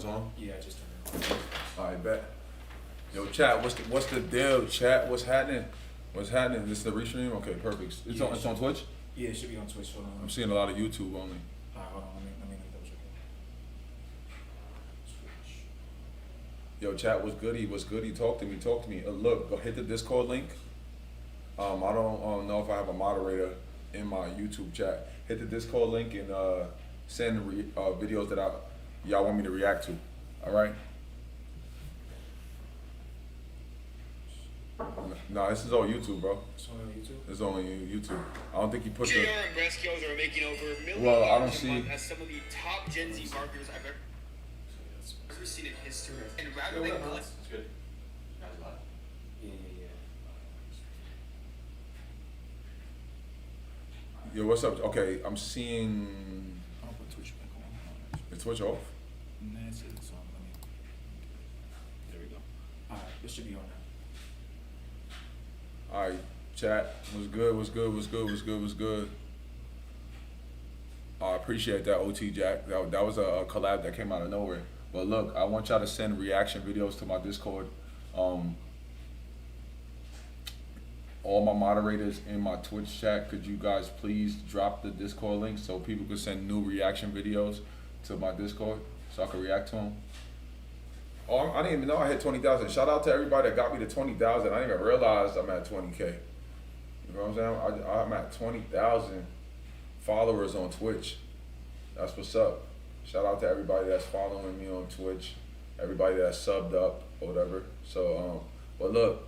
it's on? Yeah, I just turned it on. All right, bet. Yo, chat, what's the deal, chat? What's happening? What's happening? This is the restream? Okay, perfect. It's on Twitch? Yeah, it should be on Twitch. Hold on. I'm seeing a lot of YouTube only. Alright, hold on. Let me double check it. Twitch. Yo, chat, what's goody? What's goody? Talk to me. Look, go hit the Discord link. I don't know if I have a moderator in my YouTube chat. Hit the Discord link and send videos that y'all want me to react to. All right? No, this is on YouTube, bro. It's on YouTube? It's on YouTube. I don't think he put JR the... and Breskos are making over $1 million Well, I don't a see... month as some of the top Gen Z marketers I've ever seen in history. And rather than It's good. Yeah. Yo, what's up? Okay, I'm seeing... I'll put Twitch back on. Is Twitch off? Nah, it's on. Let me. There we go. Alright, this should be on now. All right, chat. What's good? I appreciate that, OT Jack. That was a collab that came out of nowhere. But look, I want y'all to send reaction videos to my Discord. All my moderators in my Twitch chat, could you guys please drop the Discord link so people can send new reaction videos to my Discord so I can react to them? Oh, I didn't even know I hit 20,000. Shout out to everybody that got me to 20,000. I didn't even realize I'm at 20K. You know what I'm saying? I'm at 20,000 followers on Twitch. That's what's up. Shout out to everybody that's following me on Twitch, everybody that's subbed up or whatever. So, but look,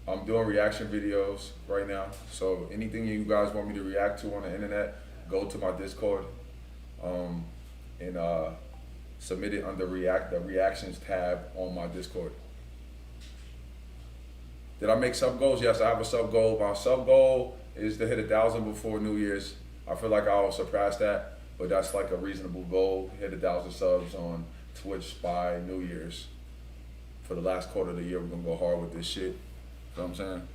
I'm doing reaction videos right now. So anything you guys want me to react to on the internet, go to my Discord and submit it under the reactions tab on my Discord. Did I make sub goals? Yes, I have a sub goal. My sub goal is to hit 1,000 before New Year's. I feel like I'll surpass that, but that's like a reasonable goal. Hit 1,000 subs on Twitch by New Year's. For the last quarter of the year, we're gonna go hard with this shit. You know what I'm saying?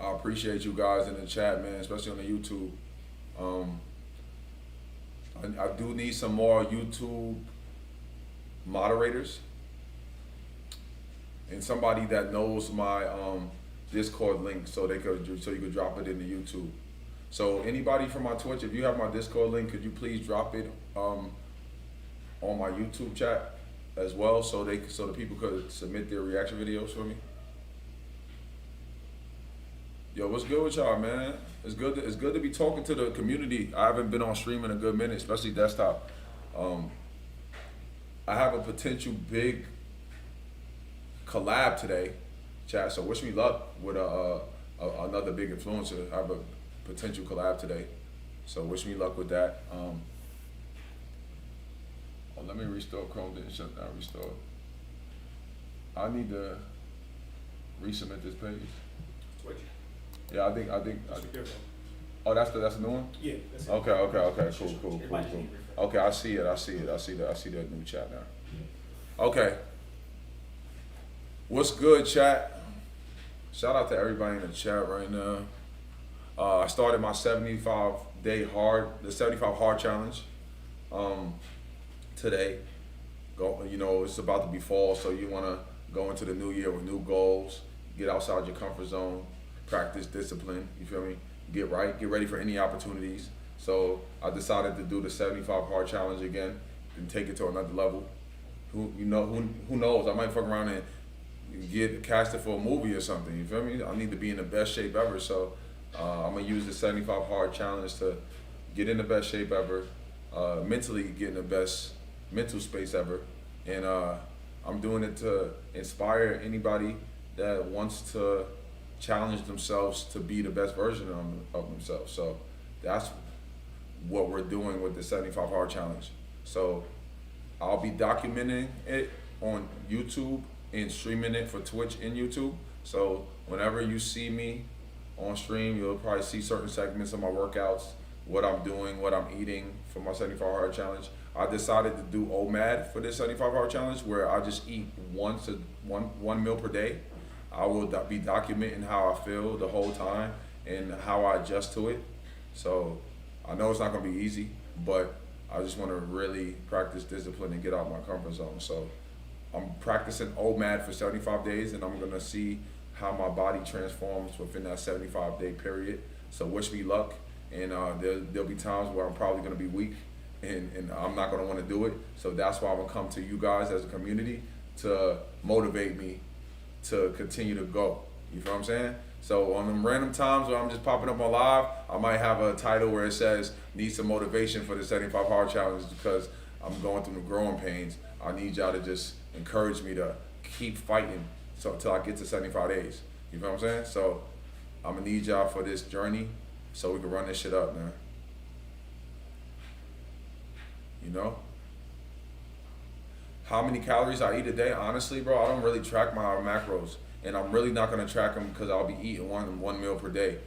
I appreciate you guys in the chat, man, especially on the YouTube. I do need some more YouTube moderators and somebody that knows my Discord link so you could drop it into YouTube. So anybody from my Twitch, if you have my Discord link, could you please drop it on my YouTube chat as well so the people could submit their reaction videos for me? Yo, what's good with y'all, man? It's good to be talking to the community. I haven't been on stream in a good minute, especially desktop. I have a potential big collab today, chat. So wish me luck with another big influencer. I have a potential collab today, so wish me luck with that. Oh, let me restore. Chrome didn't shut down. Restore. I need to resubmit this page. Twitch. Yeah, I think. Oh, that's the new one. Yeah. That's it. Okay. Cool. Okay, I see it. I see that new chat now. Okay. What's good, chat? Shout out to everybody in the chat right now. I started my 75 hard challenge today. It's about to be fall, so you want to go into the new year with new goals, get outside your comfort zone, practice discipline, you feel me? Get ready for any opportunities. So I decided to do the 75 hard challenge again and take it to another level. Who knows? I might fuck around and get casted for a movie or something, you feel me? I need to be in the best shape ever, so I'm gonna use the 75 hard challenge to get in the best shape ever, mentally get in the best mental space ever, and I'm doing it to inspire anybody that wants to challenge themselves to be the best version of themselves. So that's what we're doing with the 75 hard challenge. So I'll be documenting it on YouTube and streaming it for Twitch and YouTube. So whenever you see me on stream, you'll probably see certain segments of my workouts, what I'm doing, what I'm eating for my 75 hard challenge. I decided to do OMAD for this 75-hour challenge, where I just eat one meal per day. I will be documenting how I feel the whole time and how I adjust to it. So I know it's not gonna be easy, but I just want to really practice discipline and get out my comfort zone. So I'm practicing OMAD for 75 days, and I'm gonna see how my body transforms within that 75-day period. So wish me luck, and there'll be times where I'm probably gonna be weak, and I'm not gonna want to do it. So that's why I'm gonna come to you guys as a community to motivate me to continue to go. You feel what I'm saying? So on them random times where I'm just popping up on live, I might have a title where it says need some motivation for the 75-hour challenge because I'm going through the growing pains. I need y'all to just encourage me to keep fighting so until I get to 75 days. You feel what I'm saying? So I'm gonna need y'all for this journey so we can run this shit up, man. You know? How many calories I eat a day? Honestly, bro, I don't really track my macros, and I'm really not gonna track them because I'll be eating one meal per day.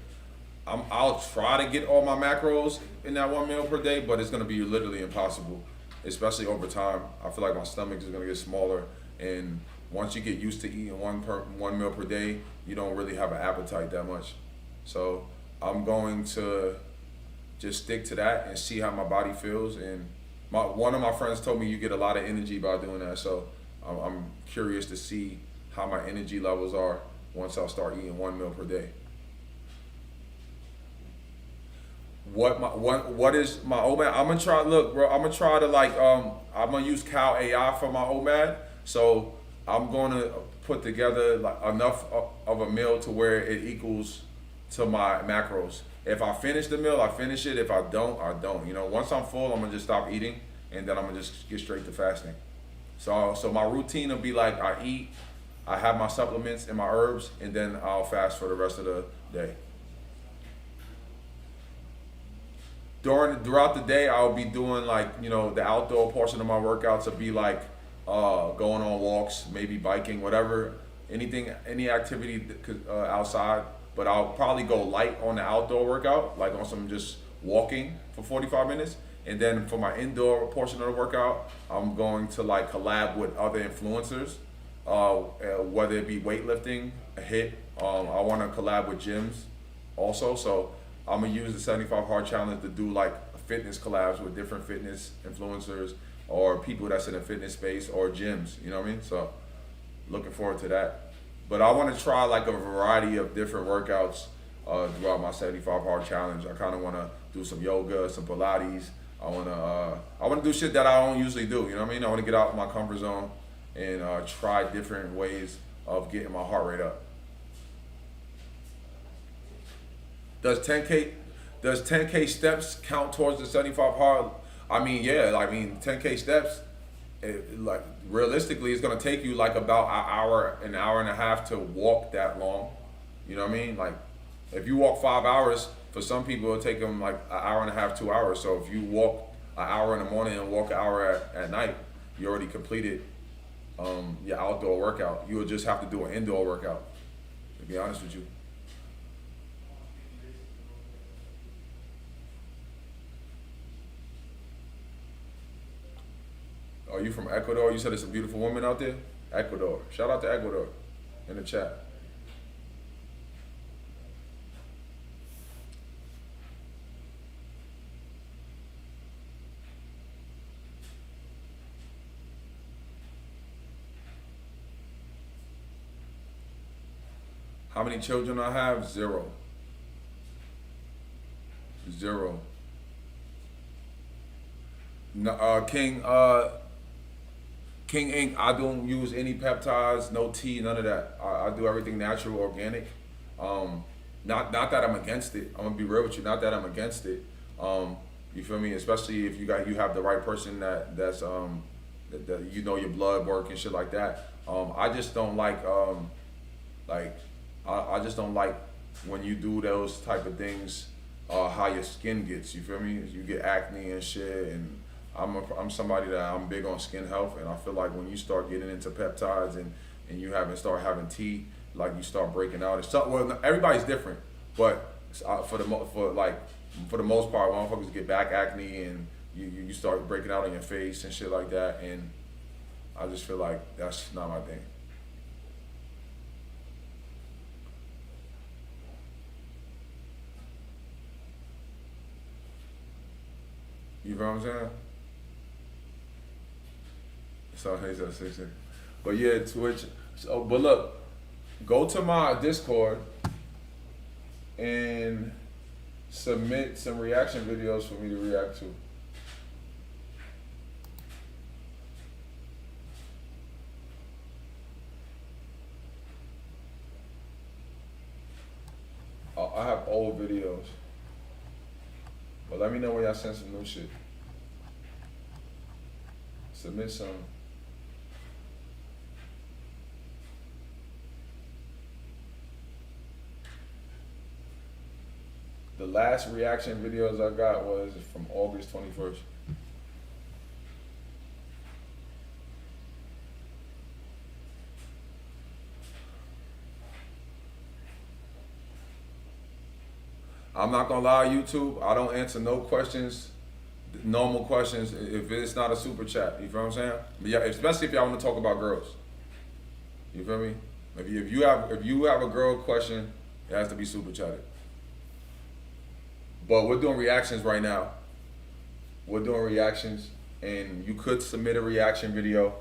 I'll try to get all my macros in that one meal per day, but it's gonna be literally impossible, especially over time. I feel like my stomach is gonna get smaller, and once you get used to eating one meal per day, you don't really have an appetite that much. So I'm going to just stick to that and see how my body feels. And one of my friends told me you get a lot of energy by doing that. So I'm curious to see how my energy levels are once I start eating one meal per day. What is my OMAD? I'm gonna try. Look, bro, I'm gonna try to I'm gonna use Cal AI for my OMAD. So I'm gonna put together like enough of a meal to where it equals to my macros. If I finish the meal, I finish it. If I don't, I don't. You know, once I'm full, I'm gonna just stop eating, and then I'm gonna just get straight to fasting. So my routine will be like I eat, I have my supplements and my herbs, and then I'll fast for the rest of the day. Throughout the day, I'll be doing the outdoor portion of my workouts will be like going on walks, maybe biking, whatever, any activity outside. But I'll probably go light on the outdoor workout, like on some just walking for 45 minutes. And then for my indoor portion of the workout, I'm going to collab with other influencers, whether it be weightlifting, a HIIT. I want to collab with gyms also. So I'm gonna use the 75 Hard Challenge to do fitness collabs with different fitness influencers or people that's in the fitness space or gyms. You know what I mean? So looking forward to that. But I want to try a variety of different workouts throughout my 75 Hard Challenge. I kind of want to do some yoga, some Pilates. I want to do shit that I don't usually do. You know what I mean? I want to get out of my comfort zone and try different ways of getting my heart rate up. Does 10K steps count towards the 75 hard? I mean, yeah. 10K steps. Realistically, it's gonna take you about an hour and a half to walk that long. You know what I mean? If you walk 5 hours, for some people it'll take them an hour and a half, 2 hours. So if you walk an hour in the morning and walk an hour at night, you already completed your outdoor workout. You will just have to do an indoor workout, to be honest with you. Are you from Ecuador? You said it's a beautiful woman out there? Ecuador. Shout out to Ecuador in the chat. How many children I have? 0. 0. No, King Inc. I don't use any peptides, no tea, none of that. I do everything natural, organic. Not that I'm against it. I'm gonna be real with you. Not that I'm against it. You feel me? Especially if you have the right person that's that your blood work and shit like that. I just don't I just don't like when you do those type of things. How your skin gets. You feel me? You get acne and shit and. I'm somebody that I'm big on skin health, and I feel like when you start getting into peptides and you start having tea, you start breaking out. Well, everybody's different, but for the most part, motherfuckers get back acne and you start breaking out on your face and shit like that, and I just feel like that's not my thing. You know what I'm saying? So he's at 16. But yeah, Twitch. So, but look, go to my Discord and submit some reaction videos for me to react to. I have old videos. But let me know when y'all send some new shit. Submit some. The last reaction videos I got was from August 21st. I'm not gonna lie, YouTube, I don't answer no questions, normal questions, if it's not a super chat. You feel what I'm saying? But yeah, especially if y'all want to talk about girls. You feel me? If you have a girl question, it has to be super chatted. But we're doing reactions right now. We're doing reactions, and you could submit a reaction video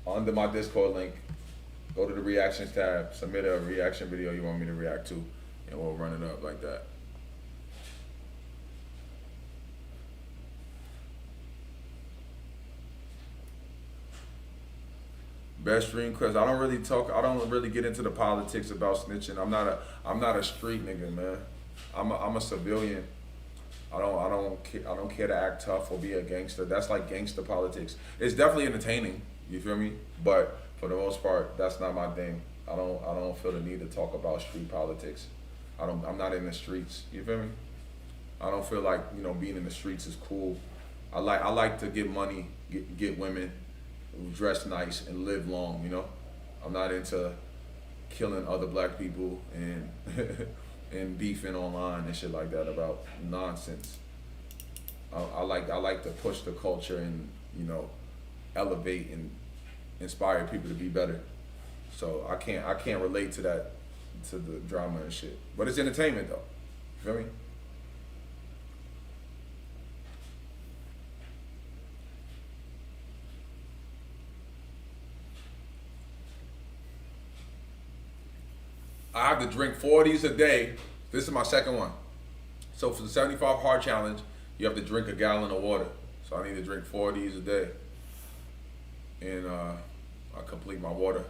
under my Discord link. Go to the reactions tab, submit a reaction video you want me to react to, and we'll run it up like that. Best stream, cause I don't really get into the politics about snitching. I'm not a street nigga, man. I'm a civilian. I don't care to act tough or be a gangster. That's like gangster politics. It's definitely entertaining. You feel me? But for the most part, that's not my thing. I don't feel the need to talk about street politics. I'm not in the streets. You feel me? I don't feel like, you know, being in the streets is cool. I like to get money, get women, dress nice, and live long. You know, I'm not into killing other black people and and beefing online and shit like that about nonsense. I like to push the culture and, you know, elevate and inspire people to be better. So I can't relate to that, to the drama and shit. But it's entertainment though. You feel me? I have to drink 4 of these a day. This is my second one. So for the 75 hard challenge, you have to drink a gallon of water. So I need to drink 4 of these a day. And I complete my water.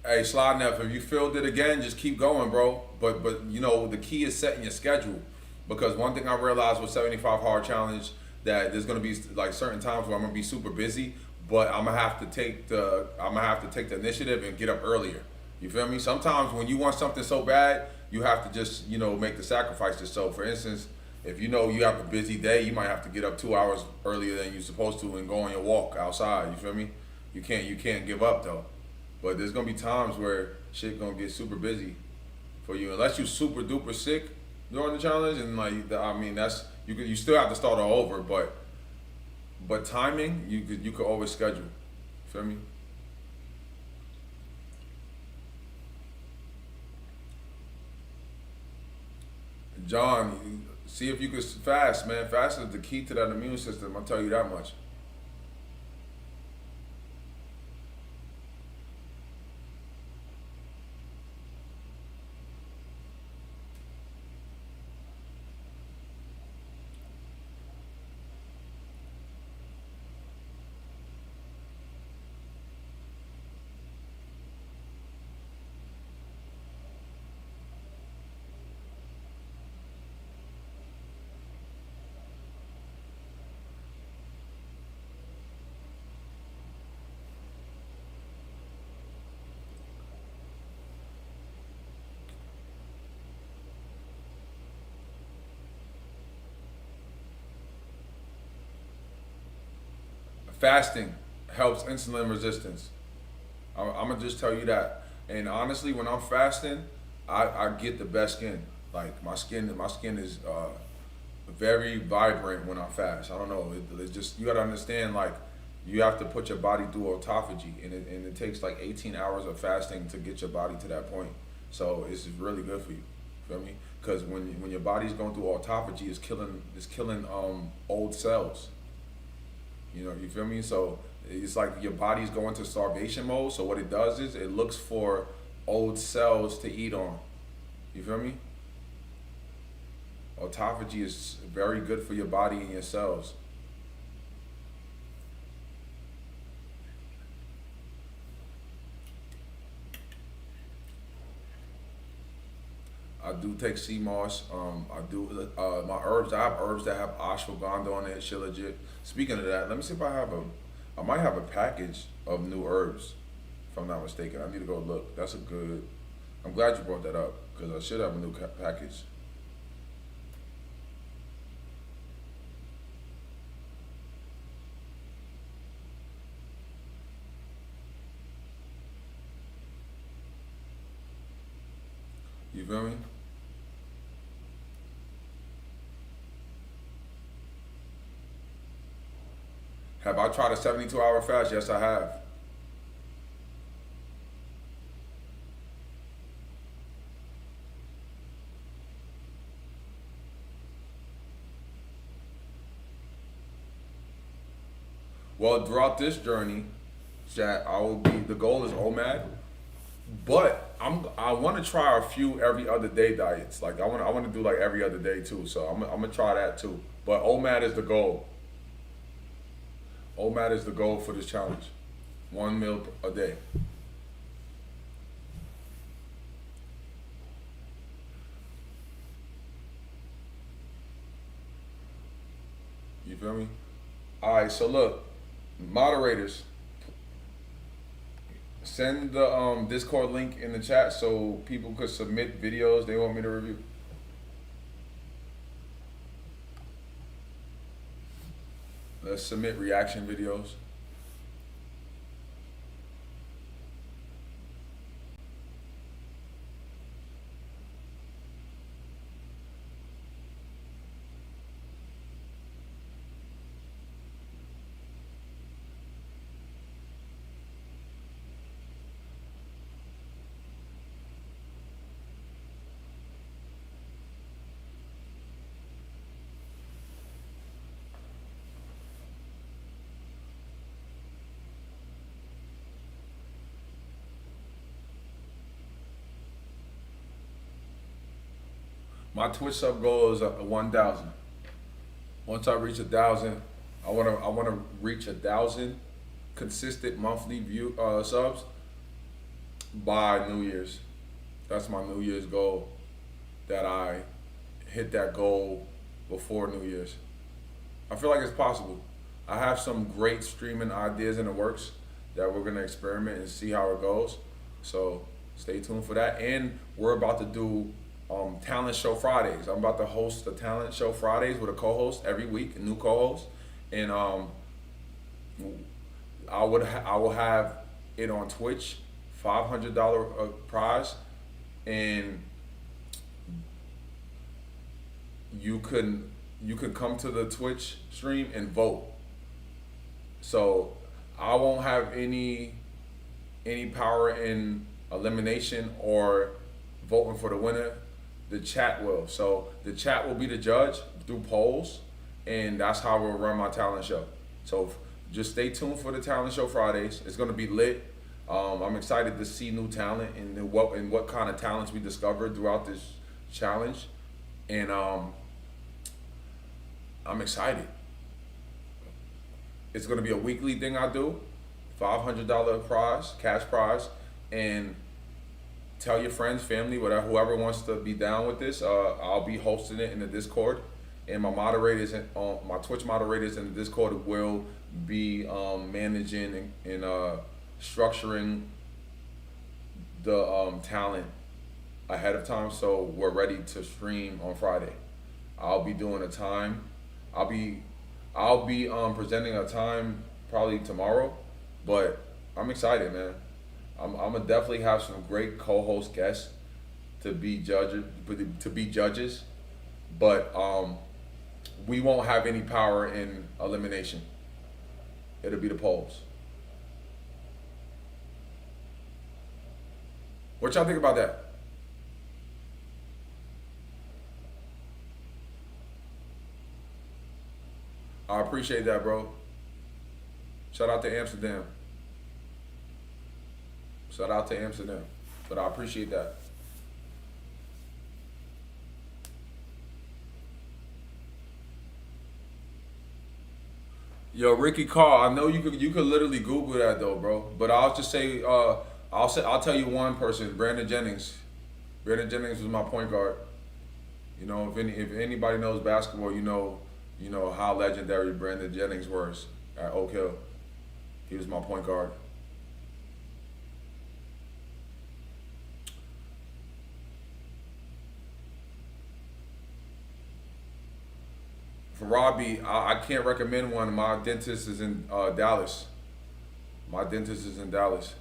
Hey, Slide Neff, if you filled it again, just keep going, bro. But you know, the key is setting your schedule. Because one thing I realized with 75 Hard Challenge, that there's gonna be like certain times where I'm gonna be super busy, but I'm gonna have to take the initiative and get up earlier. You feel me? Sometimes when you want something so bad, you have to just, you know, make the sacrifices. So for instance, if you know you have a busy day, you might have to get up 2 hours earlier than you're supposed to and go on your walk outside. You feel me? You can't give up though. But there's gonna be times where shit gonna get super busy for you, unless you super duper sick during the challenge, and like I mean that's you still have to start all over, but timing you could always schedule. Feel me? John, see if you could fast, man. Fast is the key to that immune system. I'll tell you that much. fasting helps insulin resistance. I'm gonna just tell you that. And honestly, when I'm fasting, I get the best skin. Like my skin is very vibrant when I fast. I don't know. It's just you gotta understand. Like you have to put your body through autophagy, and it takes like 18 hours of fasting to get your body to that point. So it's really good for you. Feel me? Because when your body's going through autophagy, it's killing old cells. You feel me? So it's like your body's going to starvation mode. So what it does is it looks for old cells to eat on. You feel me? Autophagy is very good for your body and your cells. I do take sea moss. I do my herbs. I have herbs that have ashwagandha on it. Shit legit. Speaking of that, let me see if I have a. I might have a package of new herbs, if I'm not mistaken. I need to go look. That's a good. I'm glad you brought that up because I should have a new package. You feel me? Have I tried a 72-hour fast? Yes, I have. Well, throughout this journey, that I will be. The goal is OMAD, but I want to try a few every other day diets. Like I want to do like every other day too. So I'm gonna try that too. But OMAD is the goal. OMAD is the goal for this challenge. 1 meal a day. You feel me? All right. So look, moderators, send the Discord link in the chat so people could submit videos they want me to review. Let's submit reaction videos. My Twitch sub goal is 1,000. Once I reach 1,000, I wanna reach 1,000 consistent monthly view subs by New Year's. That's my New Year's goal. That I hit that goal before New Year's. I feel like it's possible. I have some great streaming ideas in the works that we're gonna experiment and see how it goes. So stay tuned for that. And we're about to do talent show Fridays. I'm about to host the talent show Fridays with a co-host every week, a new co-host, and I will have it on Twitch, $500 prize, and you can come to the Twitch stream and vote. So I won't have any power in elimination or voting for the winner. The chat will. So the chat will be the judge through polls, and that's how we'll run my talent show. So just stay tuned for the talent show Fridays. It's gonna be lit. I'm excited to see new talent and what kind of talents we discovered throughout this challenge, and I'm excited. It's gonna be a weekly thing I do, $500 prize, cash prize, and tell your friends, family, whatever, whoever wants to be down with this. I'll be hosting it in the Discord, and my moderators, my Twitch moderators in the Discord will be managing and structuring the talent ahead of time, so we're ready to stream on Friday. I'll be doing a time. I'll be presenting a time probably tomorrow, but I'm excited, man. I'm gonna definitely have some great co-host guests to be judges, but we won't have any power in elimination. It'll be the polls. What y'all think about that? I appreciate that, bro. Shout out to Amsterdam. Shout out to Amsterdam. But I appreciate that. Yo, Ricky Carr, I know you could literally Google that though, bro. But I'll just say I'll tell you one person, Brandon Jennings. Brandon Jennings was my point guard. You know, if anybody knows basketball, you know how legendary Brandon Jennings was at Oak Hill. He was my point guard. For Robbie, I can't recommend one. My dentist is in Dallas. My dentist is in Dallas.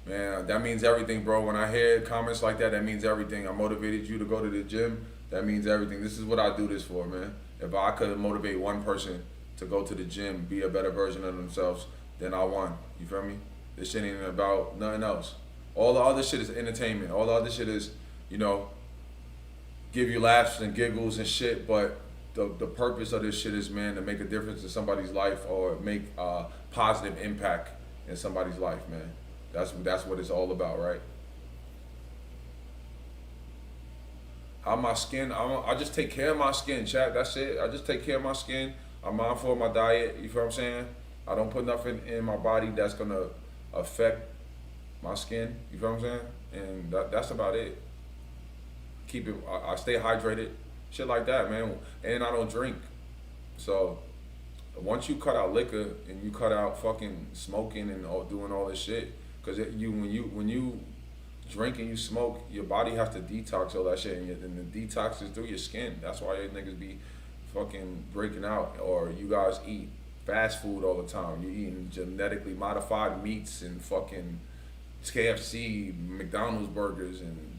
Man, that means everything, bro. When I hear comments like that, that means everything. I motivated you to go to the gym. That means everything. This is what I do this for, man. If I could motivate one person to go to the gym, be a better version of themselves, then I won. You feel me? This shit ain't about nothing else. All the other shit is entertainment. All the other shit is, you know, give you laughs and giggles and shit, but the purpose of this shit is, man, to make a difference in somebody's life or make a positive impact in somebody's life, man. That's what it's all about, right? How my skin, I just take care of my skin, chat. That's it. I just take care of my skin. I'm mindful of my diet. You feel what I'm saying? I don't put nothing in my body that's gonna affect my skin. You feel what I'm saying? And that's about it. Keep it. I stay hydrated. Shit like that, man. And I don't drink. So once you cut out liquor and you cut out fucking smoking and doing all this shit, because when you drink and you smoke, your body has to detox all that shit, and the detox is through your skin. That's why you niggas be fucking breaking out, or you guys eat fast food all the time. You eating genetically modified meats and fucking KFC, McDonald's burgers, and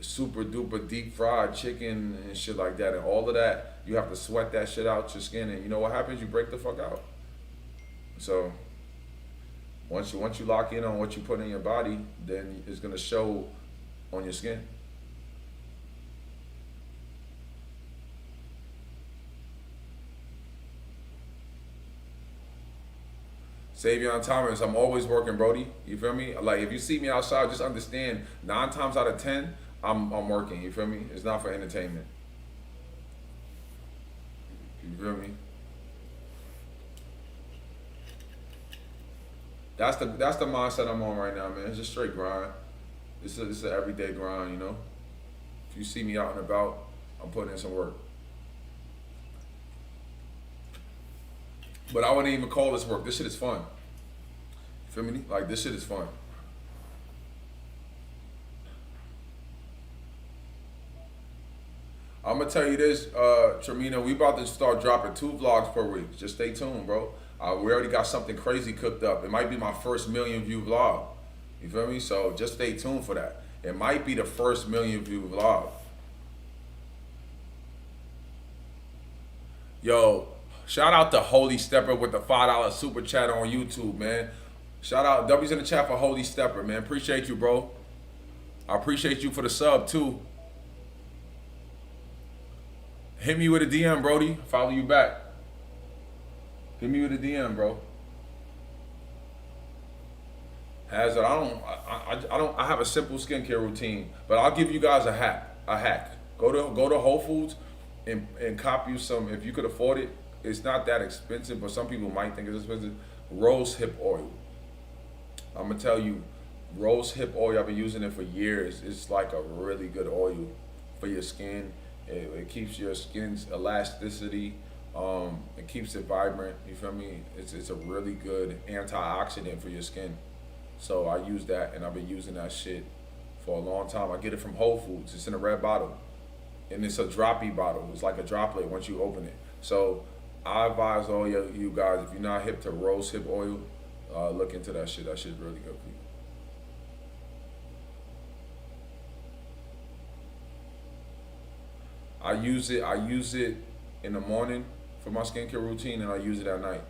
super duper deep fried chicken and shit like that. And all of that, you have to sweat that shit out your skin, and you know what happens? You break the fuck out. So once you lock in on what you put in your body, then it's gonna show on your skin. Savion Thomas, I'm always working, Brody. You feel me? Like, if you see me outside, just understand 9 times out of 10, I'm working. You feel me? It's not for entertainment. You feel me? That's the mindset I'm on right now, man. It's just straight grind. It's an everyday grind, you know. If you see me out and about, I'm putting in some work. But I wouldn't even call this work. This shit is fun. You feel me? Like, this shit is fun. I'm gonna tell you this, Tremina, we about to start dropping 2 vlogs per week. Just stay tuned, bro. We already got something crazy cooked up. It might be my first million view vlog. You feel me? So just stay tuned for that. It might be the first million view vlog. Yo, shout out to Holy Stepper with the $5 super chat on YouTube, man. Shout out, W's in the chat for Holy Stepper, man. Appreciate you, bro. I appreciate you for the sub, too. Hit me with a DM, Brody. Follow you back. Hit me with a DM, bro. Hazard, I have a simple skincare routine, but I'll give you guys a hack. Go to Whole Foods and cop you some, if you could afford it. It's not that expensive, but some people might think it's expensive. Rose hip oil. I'm gonna tell you, rose hip oil, I've been using it for years. It's like a really good oil for your skin. It keeps your skin's elasticity. It keeps it vibrant. You feel me? It's a really good antioxidant for your skin. So I use that, and I've been using that shit for a long time. I get it from Whole Foods. It's in a red bottle, and it's a droppy bottle. It's like a droplet once you open it. So I advise all you guys, if you're not hip to rose hip oil, look into that shit. That shit's really good for you. I use it in the morning for my skincare routine, and I use it at night.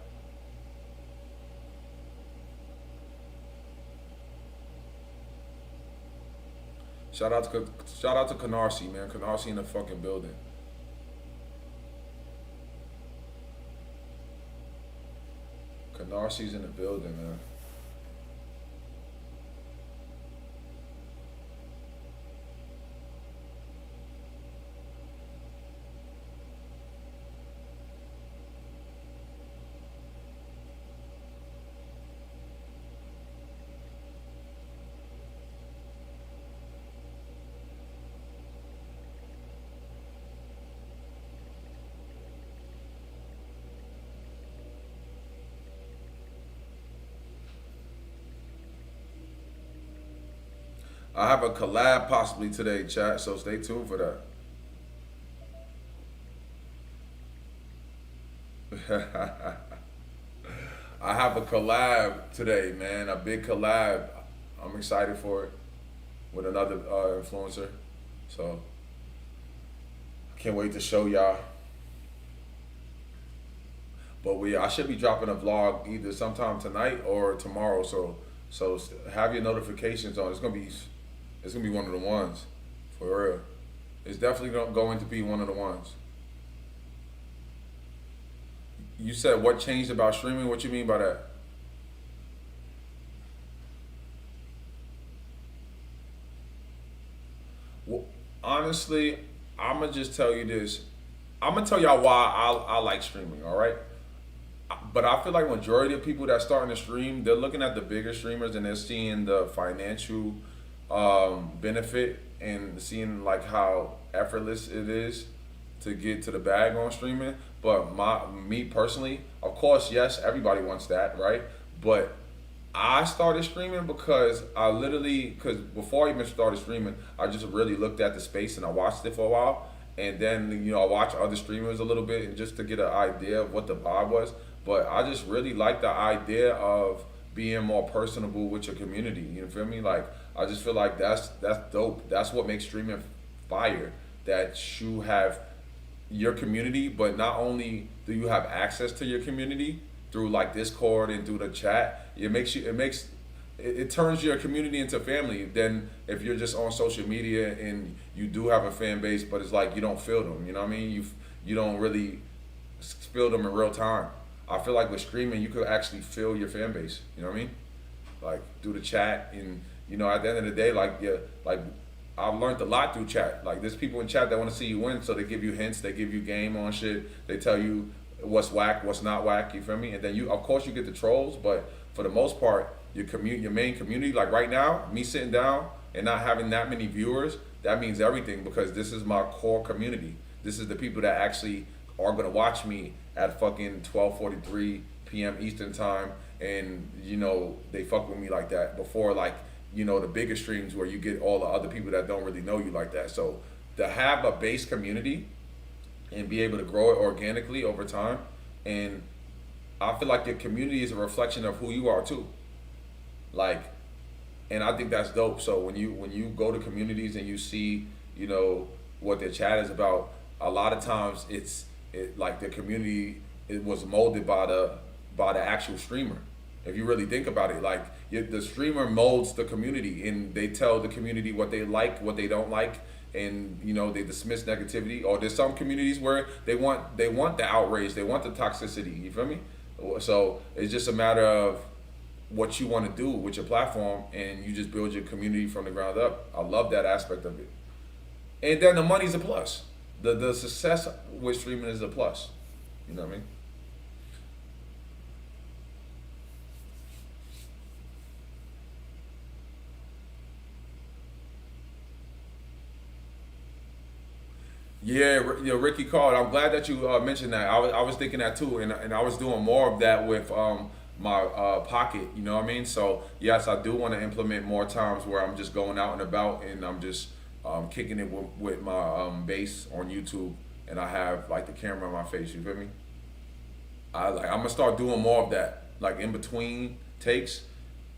Shout out to Canarsie, man. Canarsie in the fucking building. Canarsie's in the building, man. I have a collab possibly today, chat. So stay tuned for that. I have a collab today, man. A big collab. I'm excited for it with another influencer. So I can't wait to show y'all. But I should be dropping a vlog either sometime tonight or tomorrow. So have your notifications on. It's gonna be one of the ones, for real. It's definitely going to be one of the ones. You said what changed about streaming? What you mean by that? Well, honestly, I'ma just tell you this. I'm gonna tell y'all why I like streaming. All right. But I feel like majority of people that starting to stream, they're looking at the bigger streamers and they're seeing the financial benefit and seeing like how effortless it is to get to the bag on streaming. But me personally, of course, yes, everybody wants that, right? But I started streaming because because before I even started streaming, I just really looked at the space and I watched it for a while. And then, I watched other streamers a little bit and just to get an idea of what the vibe was. But I just really like the idea of being more personable with your community. You feel me? Like, I just feel like that's dope. That's what makes streaming fire. That you have your community, but not only do you have access to your community through like Discord and through the chat, it turns your community into family. Then if you're just on social media and you do have a fan base, but it's like you don't feel them. You know what I mean? You don't really feel them in real time. I feel like with streaming, you could actually feel your fan base. You know what I mean? Like through the chat, and at the end of the day, I've learned a lot through chat. Like there's people in chat that want to see you win, so they give you hints, they give you game on shit, they tell you what's whack, what's not whack. You feel me? And then of course, you get the trolls, but for the most part, your main community. Like right now, me sitting down and not having that many viewers, that means everything because this is my core community. This is the people that actually are gonna watch me at fucking 12:43 p.m. Eastern time, and they fuck with me like that. Before the bigger streams where you get all the other people that don't really know you like that. So to have a base community and be able to grow it organically over time, and I feel like your community is a reflection of who you are too. Like, and I think that's dope. So when you go to communities and you see what their chat is about, a lot of times like the community, it was molded by the actual streamer. If you really think about it, like the streamer molds the community, and they tell the community what they like, what they don't like, and they dismiss negativity. Or there's some communities where they want the outrage, they want the toxicity. You feel me? So it's just a matter of what you want to do with your platform, and you just build your community from the ground up. I love that aspect of it. And then the money's a plus. The success with streaming is a plus. You know what I mean? Yeah, Ricky called. I'm glad that you mentioned that. I was thinking that too, and I was doing more of that with my pocket. You know what I mean? So yes, I do want to implement more times where I'm just going out and about, and I'm just kicking it with my bass on YouTube, and I have like the camera on my face. You feel me? I'm gonna start doing more of that. Like in between takes,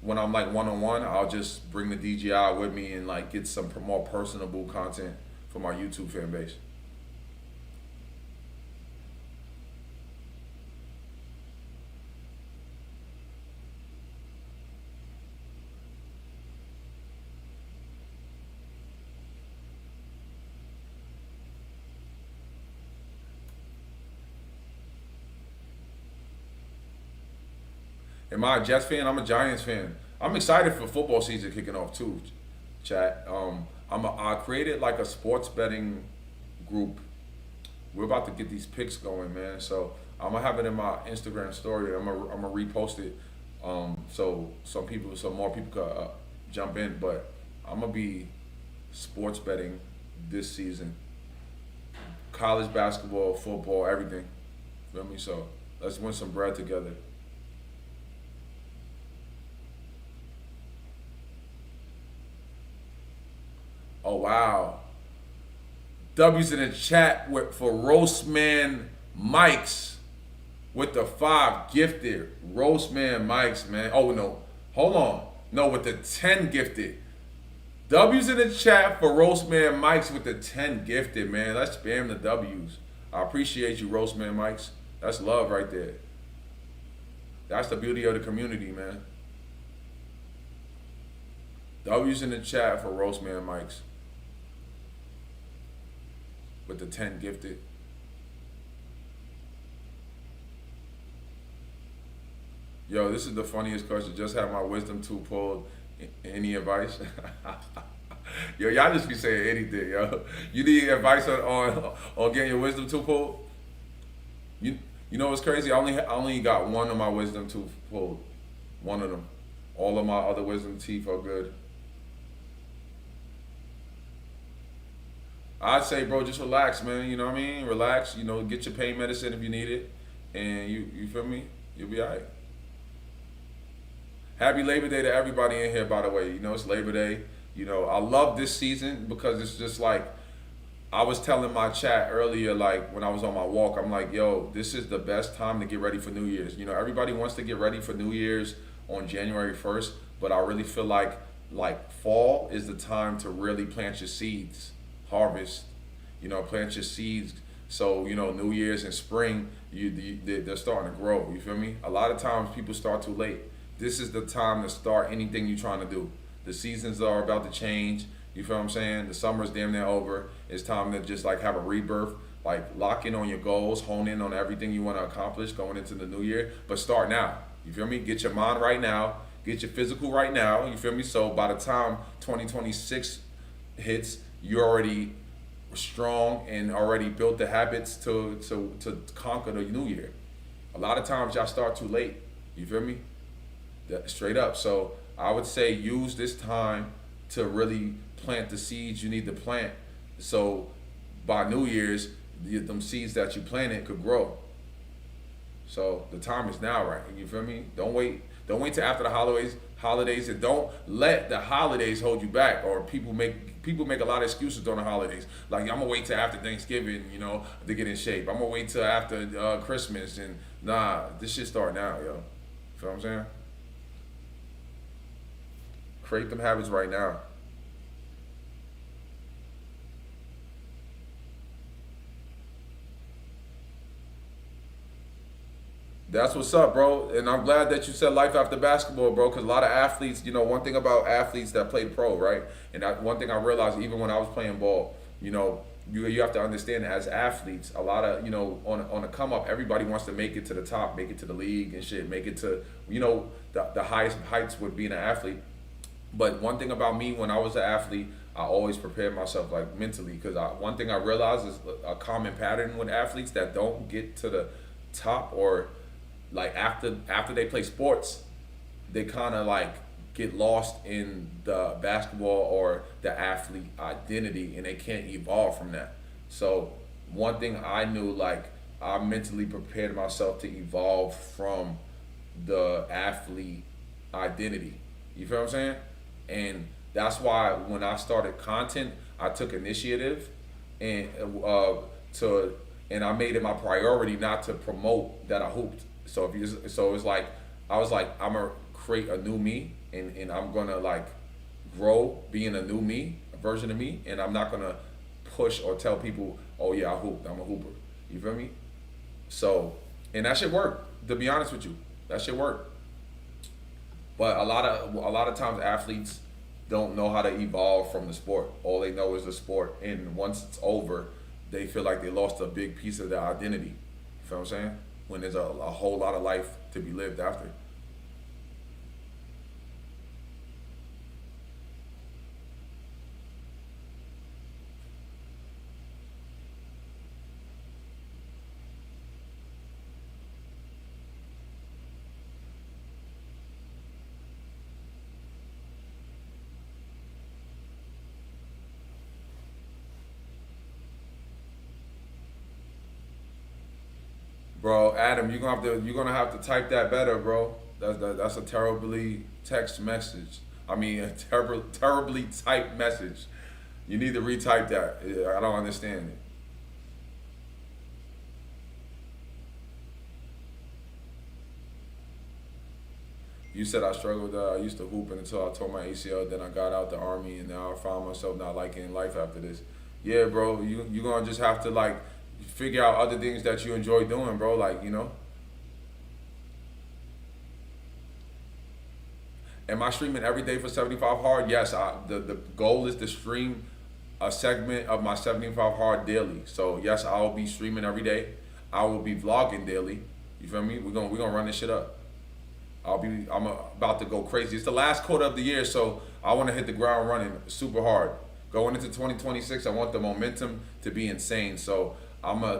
when I'm like one on one, I'll just bring the DJI with me and like get some more personable content for my YouTube fan base. Am I a Jets fan? I'm a Giants fan. I'm excited for football season kicking off too, chat. I created like a sports betting group. We're about to get these picks going, man. So I'm gonna have it in my Instagram story. I'm gonna repost it, so some more people could jump in. But I'm gonna be sports betting this season. College basketball, football, everything. Feel me? So let's win some bread together. Oh wow. W's in the chat for Roastman Mikes with the 5 gifted. Roastman Mikes, man. Oh no. Hold on. No, with the 10 gifted. W's in the chat for Roastman Mikes with the 10 gifted, man. Let's spam the W's. I appreciate you, Roastman Mikes. That's love right there. That's the beauty of the community, man. W's in the chat for Roastman Mikes with the 10 gifted. Yo, this is the funniest question. Just had my wisdom tooth pulled. Any advice? Yo, y'all just be saying anything, yo. You need advice on getting your wisdom tooth pulled? You know what's crazy? I only got one of my wisdom tooth pulled. One of them. All of my other wisdom teeth are good. I'd say, bro, just relax, man. You know what I mean? Relax. You know, get your pain medicine if you need it, and you feel me? You'll be alright. Happy Labor Day to everybody in here, by the way. You know, it's Labor Day. You know, I love this season because it's just like, I was telling my chat earlier, like when I was on my walk, I'm like, yo, this is the best time to get ready for New Year's. You know, everybody wants to get ready for New Year's on January 1st, but I really feel like fall is the time to really plant your seeds, harvest, you know, plant your seeds. So, you know, New Year's and spring, they're starting to grow. You feel me? A lot of times people start too late. This is the time to start anything you're trying to do. The seasons are about to change. You feel what I'm saying? The summer's damn near over. It's time to just like have a rebirth, like lock in on your goals, hone in on everything you want to accomplish going into the new year. But start now. You feel me? Get your mind right now. Get your physical right now. You feel me? So by the time 2026 hits, you're already strong and already built the habits to conquer the new year. A lot of times y'all start too late. You feel me? Straight up. So I would say use this time to really plant the seeds you need to plant. So by New Year's, them seeds that you planted could grow. So the time is now, right? You feel me? Don't wait till after the holidays, and don't let the holidays hold you back. Or people make a lot of excuses during the holidays. Like, I'm gonna wait till after Thanksgiving, you know, to get in shape. I'm gonna wait till after Christmas, and nah, this shit start now, yo. Feel what I'm saying? Create them habits right now. That's what's up, bro. And I'm glad that you said life after basketball, bro, because a lot of athletes, you know, one thing about athletes that play pro, right? And one thing I realized even when I was playing ball, you know, you have to understand that as athletes, a lot of, you know, on a come up, everybody wants to make it to the top, make it to the league and shit, make it to, you know, the highest heights with being an athlete. But one thing about me when I was an athlete, I always prepared myself like mentally, because one thing I realized is a common pattern with athletes that don't get to the top, or like after they play sports, they kind of like get lost in the basketball or the athlete identity, and they can't evolve from that. So one thing I knew, like, I mentally prepared myself to evolve from the athlete identity. You feel what I'm saying? And that's why when I started content, I took initiative and I made it my priority not to promote that I hooped. So if you so it's like I was like I'm gonna create a new me, and I'm gonna like grow being a new me, a version of me, and I'm not gonna push or tell people, oh yeah, I hooped, I'm a hooper. You feel me? So, and that should work. To be honest with you, that should work. But a lot of times athletes don't know how to evolve from the sport. All they know is the sport, and once it's over, they feel like they lost a big piece of their identity. You feel what I'm saying? When there's a whole lot of life to be lived after. Bro, Adam, you're gonna have to type that better, bro. That's a terribly text message. I mean, a terribly typed message. You need to retype that. Yeah, I don't understand it. You said I struggled. I used to hoop until I tore my ACL. Then I got out the army, and now I found myself not liking life after this. Yeah, bro. You gonna just have to like figure out other things that you enjoy doing, bro. Like am I streaming every day for 75 hard? Yes. The goal is to stream a segment of my 75 hard daily. So yes, I will be streaming every day. I will be vlogging daily. You feel me? We're gonna run this shit up. About to go crazy. It's the last quarter of the year, so I want to hit the ground running super hard. Going into 2026, I want the momentum to be insane. So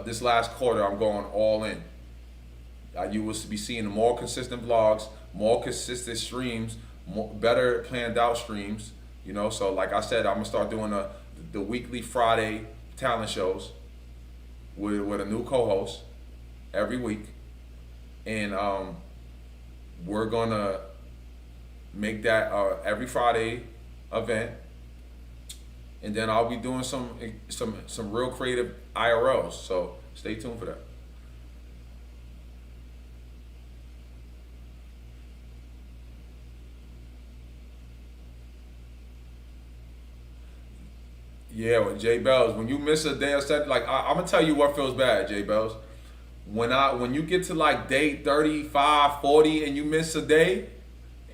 this last quarter, I'm going all in. You will be seeing more consistent vlogs, more consistent streams, better planned out streams. So like I said, I'm gonna start doing the weekly Friday talent shows with a new co-host every week, and we're gonna make that every Friday event, and then I'll be doing some real creative IRLs. So stay tuned for that. Yeah, with Jay Bells, when you miss a day of set, like I'm gonna tell you what feels bad, Jay Bells. When you get to like day 35, 40, and you miss a day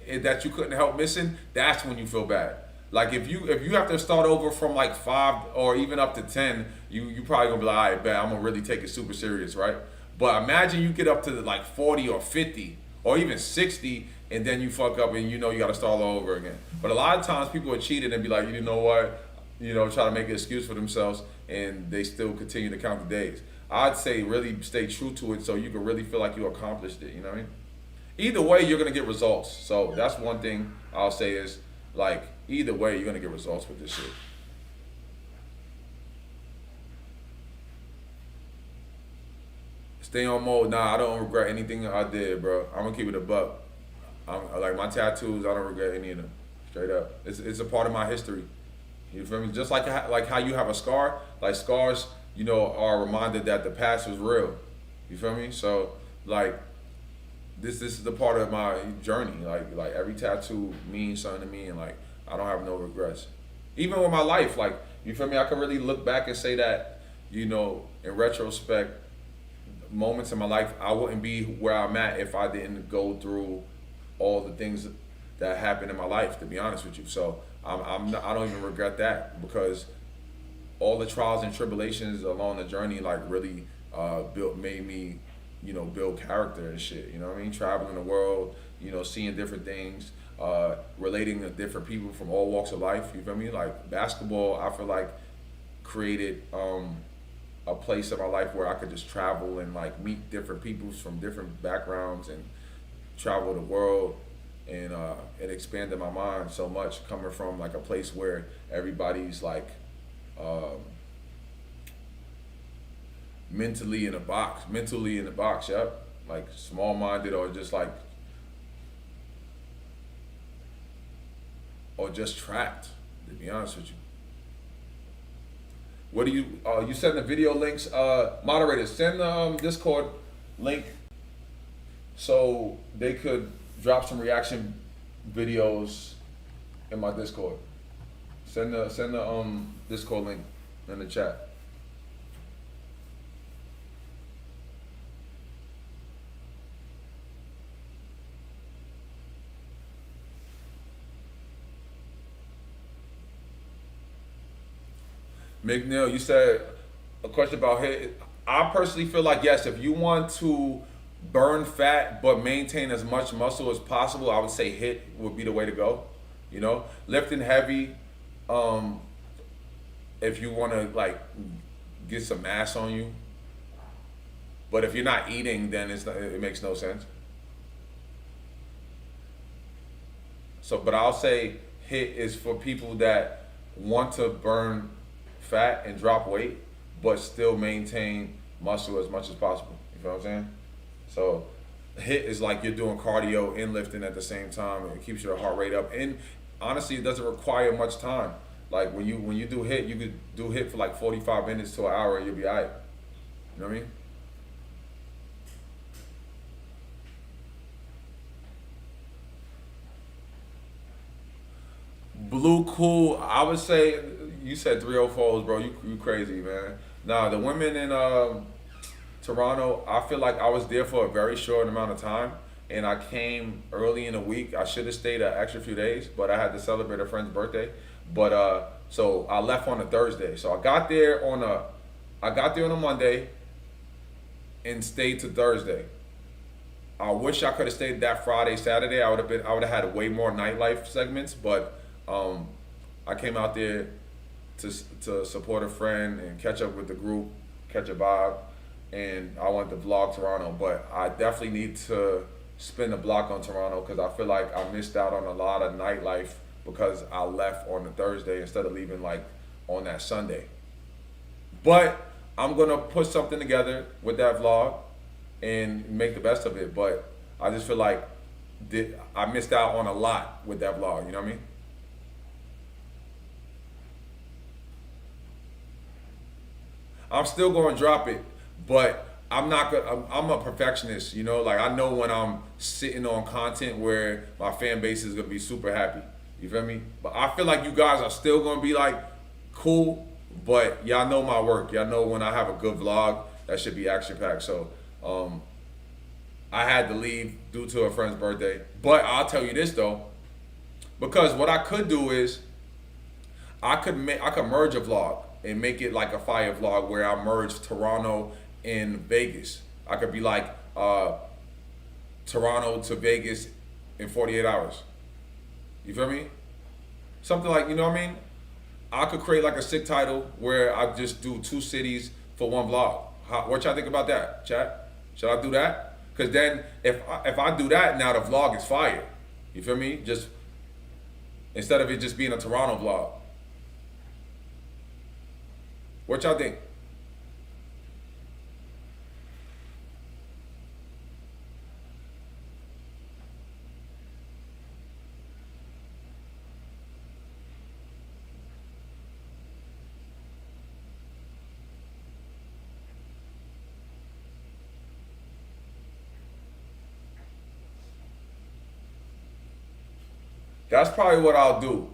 that you couldn't help missing, that's when you feel bad. Like if you have to start over from like 5 or even up to 10, you probably gonna be like, all right, bet I'm gonna really take it super serious, right? But imagine you get up to like 40 or 50 or even 60, and then you fuck up and you gotta start all over again. But a lot of times people are cheated and be like, you know what, try to make an excuse for themselves, and they still continue to count the days. I'd say really stay true to it so you can really feel like you accomplished it, you know what I mean? Either way, you're gonna get results. So that's one thing I'll say is, like, either way, you're gonna get results with this shit. Stay on mode. Nah, I don't regret anything I did, bro. I'm gonna keep it a buck. Like my tattoos, I don't regret any of them. Straight up, it's a part of my history. You feel me? Just like how you have a scar, like scars, are reminded that the past was real. You feel me? So like this is the part of my journey. Like every tattoo means something to me, and like I don't have no regrets. Even with my life, like you feel me? I can really look back and say that, in retrospect, moments in my life, I wouldn't be where I'm at if I didn't go through all the things that happened in my life. To be honest with you, so I don't even regret that, because all the trials and tribulations along the journey like really made me, build character and shit. You know what I mean? Traveling the world, seeing different things, relating to different people from all walks of life. You feel me? Like basketball, I feel like created a place in my life where I could just travel and like meet different people from different backgrounds and travel the world. And it expanded my mind so much, coming from like a place where everybody's like mentally in a box, yep, like small-minded, or just like, or just trapped, to be honest with you. What do you send the video links, moderators, send the Discord link so they could drop some reaction videos in my Discord. Send the Discord link in the chat. McNeil, you said a question about HIIT. I personally feel like yes, if you want to burn fat but maintain as much muscle as possible, I would say HIIT would be the way to go. You know, lifting heavy. If you want to like get some mass on you, but if you're not eating, then it makes no sense. So, but I'll say HIIT is for people that want to burn fat and drop weight, but still maintain muscle as much as possible. You know what I'm saying? So HIIT is like you're doing cardio and lifting at the same time. It keeps your heart rate up, and honestly, it doesn't require much time. Like when you do HIIT, you could do HIIT for like 45 minutes to an hour, and you'll be alright. You know what I mean? Blue cool. I would say you said 304s, bro. You crazy, man. Nah, the women in Toronto, I feel like I was there for a very short amount of time, and I came early in the week. I should have stayed an extra few days, but I had to celebrate a friend's birthday. But so I left on a Thursday. So I got there on a Monday and stayed to Thursday. I wish I could have stayed that Friday, Saturday. I would have had way more nightlife segments, but I came out there to support a friend and catch up with the group, catch a vibe, and I wanted to vlog Toronto. But I definitely need to spin the block on Toronto because I feel like I missed out on a lot of nightlife because I left on the Thursday instead of leaving like on that Sunday. But I'm gonna put something together with that vlog and make the best of it. But I just feel like I missed out on a lot with that vlog. You know what I mean? I'm still going to drop it, but I'm not gonna. I'm a perfectionist, you know. Like I know when I'm sitting on content where my fan base is gonna be super happy. You feel me? But I feel like you guys are still gonna be like cool, but y'all know my work. Y'all know when I have a good vlog that should be action packed. So I had to leave due to a friend's birthday. But I'll tell you this though, because what I could do is I could merge a vlog and make it like a fire vlog where I merge Toronto and Vegas. I could be like Toronto to Vegas in 48 hours. You feel me? Something like, you know what I mean? I could create like a sick title where I just do 2 cities for one vlog. What y'all think about that, chat? Should I do that? Because then if I do that, now the vlog is fire. You feel me? Just instead of it just being a Toronto vlog. What y'all think? That's probably what I'll do.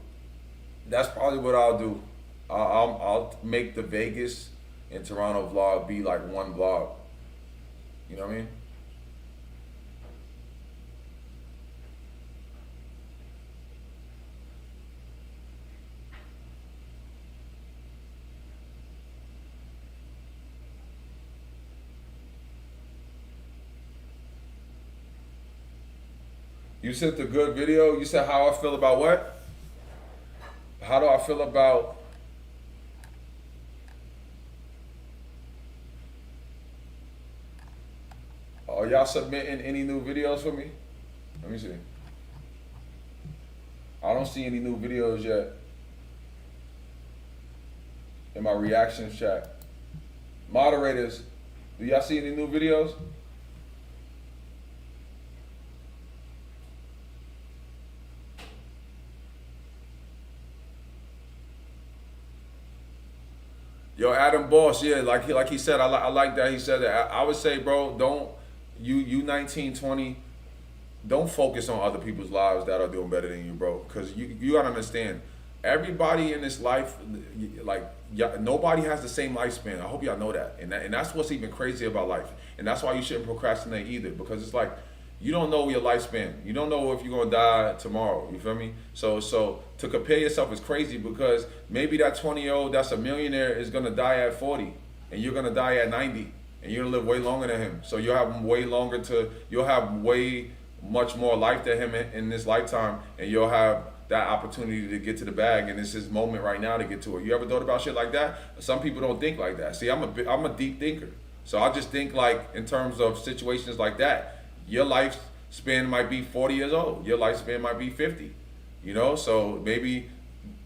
That's probably what I'll do. I'll make the Vegas and Toronto vlog be like one vlog. You know what I mean? You said the good video. You said how I feel about what? How do I feel about? Are y'all submitting any new videos for me? Let me see. I don't see any new videos yet in my reactions chat. Moderators, do y'all see any new videos? Yo, Adam Boss, yeah, like he said, I like that he said that. I would say, bro, don't you 19, 20. Don't focus on other people's lives that are doing better than you, bro. Because you gotta understand, everybody in this life, like nobody has the same lifespan. I hope y'all know that. And that's what's even crazy about life. And that's why you shouldn't procrastinate either, because it's like you don't know your lifespan. You don't know if you're gonna die tomorrow. You feel me? So to compare yourself is crazy, because maybe that 20-year-old that's a millionaire is gonna die at 40, and you're gonna die at 90, and you're gonna live way longer than him. So you'll have way much more life than him in this lifetime, and you'll have that opportunity to get to the bag, and it's his moment right now to get to it. You ever thought about shit like that? Some people don't think like that. See, I'm a deep thinker, so I just think like in terms of situations like that. Your lifespan might be 40 years old. Your lifespan might be 50. You know, so maybe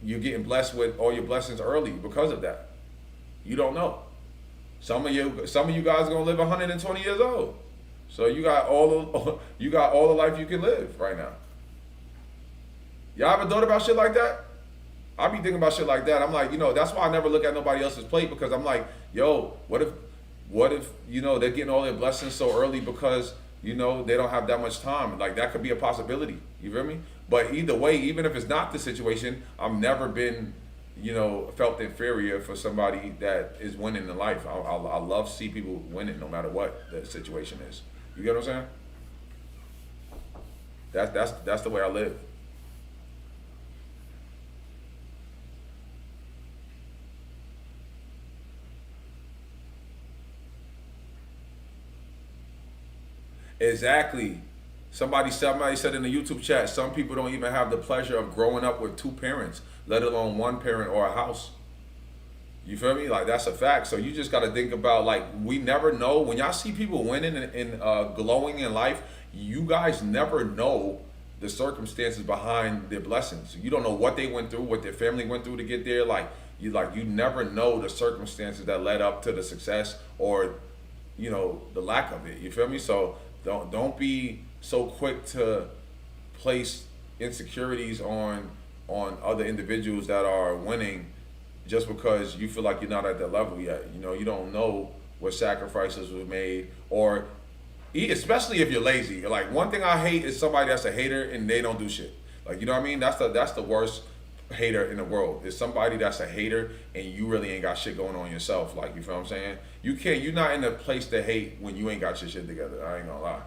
you're getting blessed with all your blessings early because of that. You don't know. Some of you guys are gonna live 120 years old. So you got all the life you can live right now. Y'all ever thought about shit like that? I be thinking about shit like that. I'm like, that's why I never look at nobody else's plate, because I'm like, yo, what if they're getting all their blessings so early because they don't have that much time. Like, that could be a possibility. You feel me? But either way, even if it's not the situation, I've never been, felt inferior for somebody that is winning in life. I love to see people winning no matter what the situation is. You get what I'm saying? That's the way I live. Exactly. Somebody said in the YouTube chat, some people don't even have the pleasure of growing up with two parents, let alone one parent or a house. You feel me? Like, that's a fact. So you just got to think about, like, we never know. When y'all see people winning and glowing in life, you guys never know the circumstances behind their blessings. You don't know what they went through, what their family went through to get there. You never know the circumstances that led up to the success or, the lack of it. You feel me? So don't be so quick to place insecurities on other individuals that are winning just because you feel like you're not at that level yet. You don't know what sacrifices were made, or especially if you're lazy. Like, one thing I hate is somebody that's a hater and they don't do shit. Like, you know what I mean? That's the worst hater in the world, is somebody that's a hater and you really ain't got shit going on yourself. Like, you feel what I'm saying? You're not in a place to hate when you ain't got your shit together. I ain't gonna lie.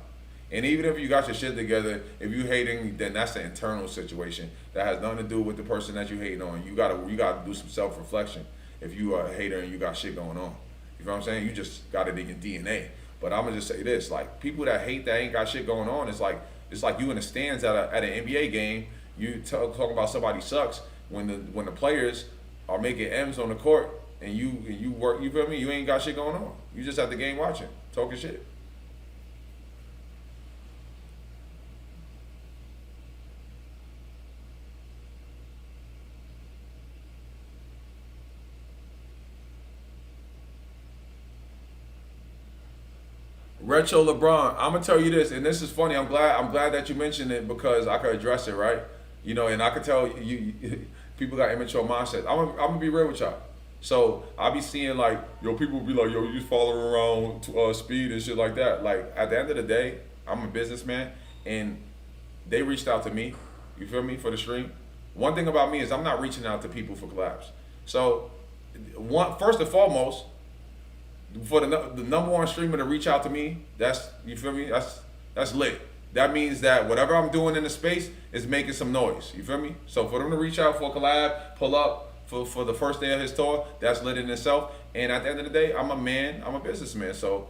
And even if you got your shit together, if you hating, then that's an internal situation that has nothing to do with the person that you hating on. You gotta do some self-reflection if you are a hater and you got shit going on. You know what I'm saying? You just got it in your DNA. But I'm gonna just say this: like, people that hate that ain't got shit going on, it's like you in the stands at an NBA game. You talking about somebody sucks when the players are making M's on the court and you work. You feel me? You ain't got shit going on. You just at the game watching, talking shit. Retro LeBron, I'm gonna tell you this, and this is funny. I'm glad that you mentioned it, because I could address it, right? And I could tell you people got immature mindsets. I'm gonna be real with y'all. So I be seeing, like, people be like, you just following around speed and shit like that. Like, at the end of the day, I'm a businessman, and they reached out to me. You feel me, for the stream. One thing about me is I'm not reaching out to people for collabs. So first and foremost, for the number one streamer to reach out to me, you feel me? That's lit. That means that whatever I'm doing in the space is making some noise. You feel me? So for them to reach out for a collab, pull up for the first day of his tour, that's lit in itself. And at the end of the day, I'm a businessman. So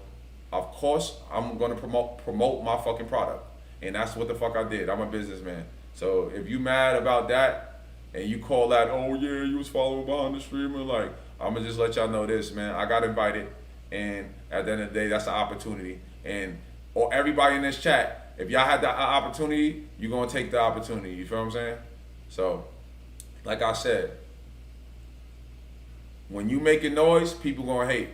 of course I'm gonna promote my fucking product. And that's what the fuck I did. I'm a businessman. So if you mad about that and you call that, oh yeah, you was following behind the streamer, like, I'm gonna just let y'all know this, man. I got invited. And at the end of the day, that's an opportunity. Or everybody in this chat, if y'all had that opportunity, you're gonna take the opportunity. You feel what I'm saying? So, like I said, when you making noise, people gonna hate.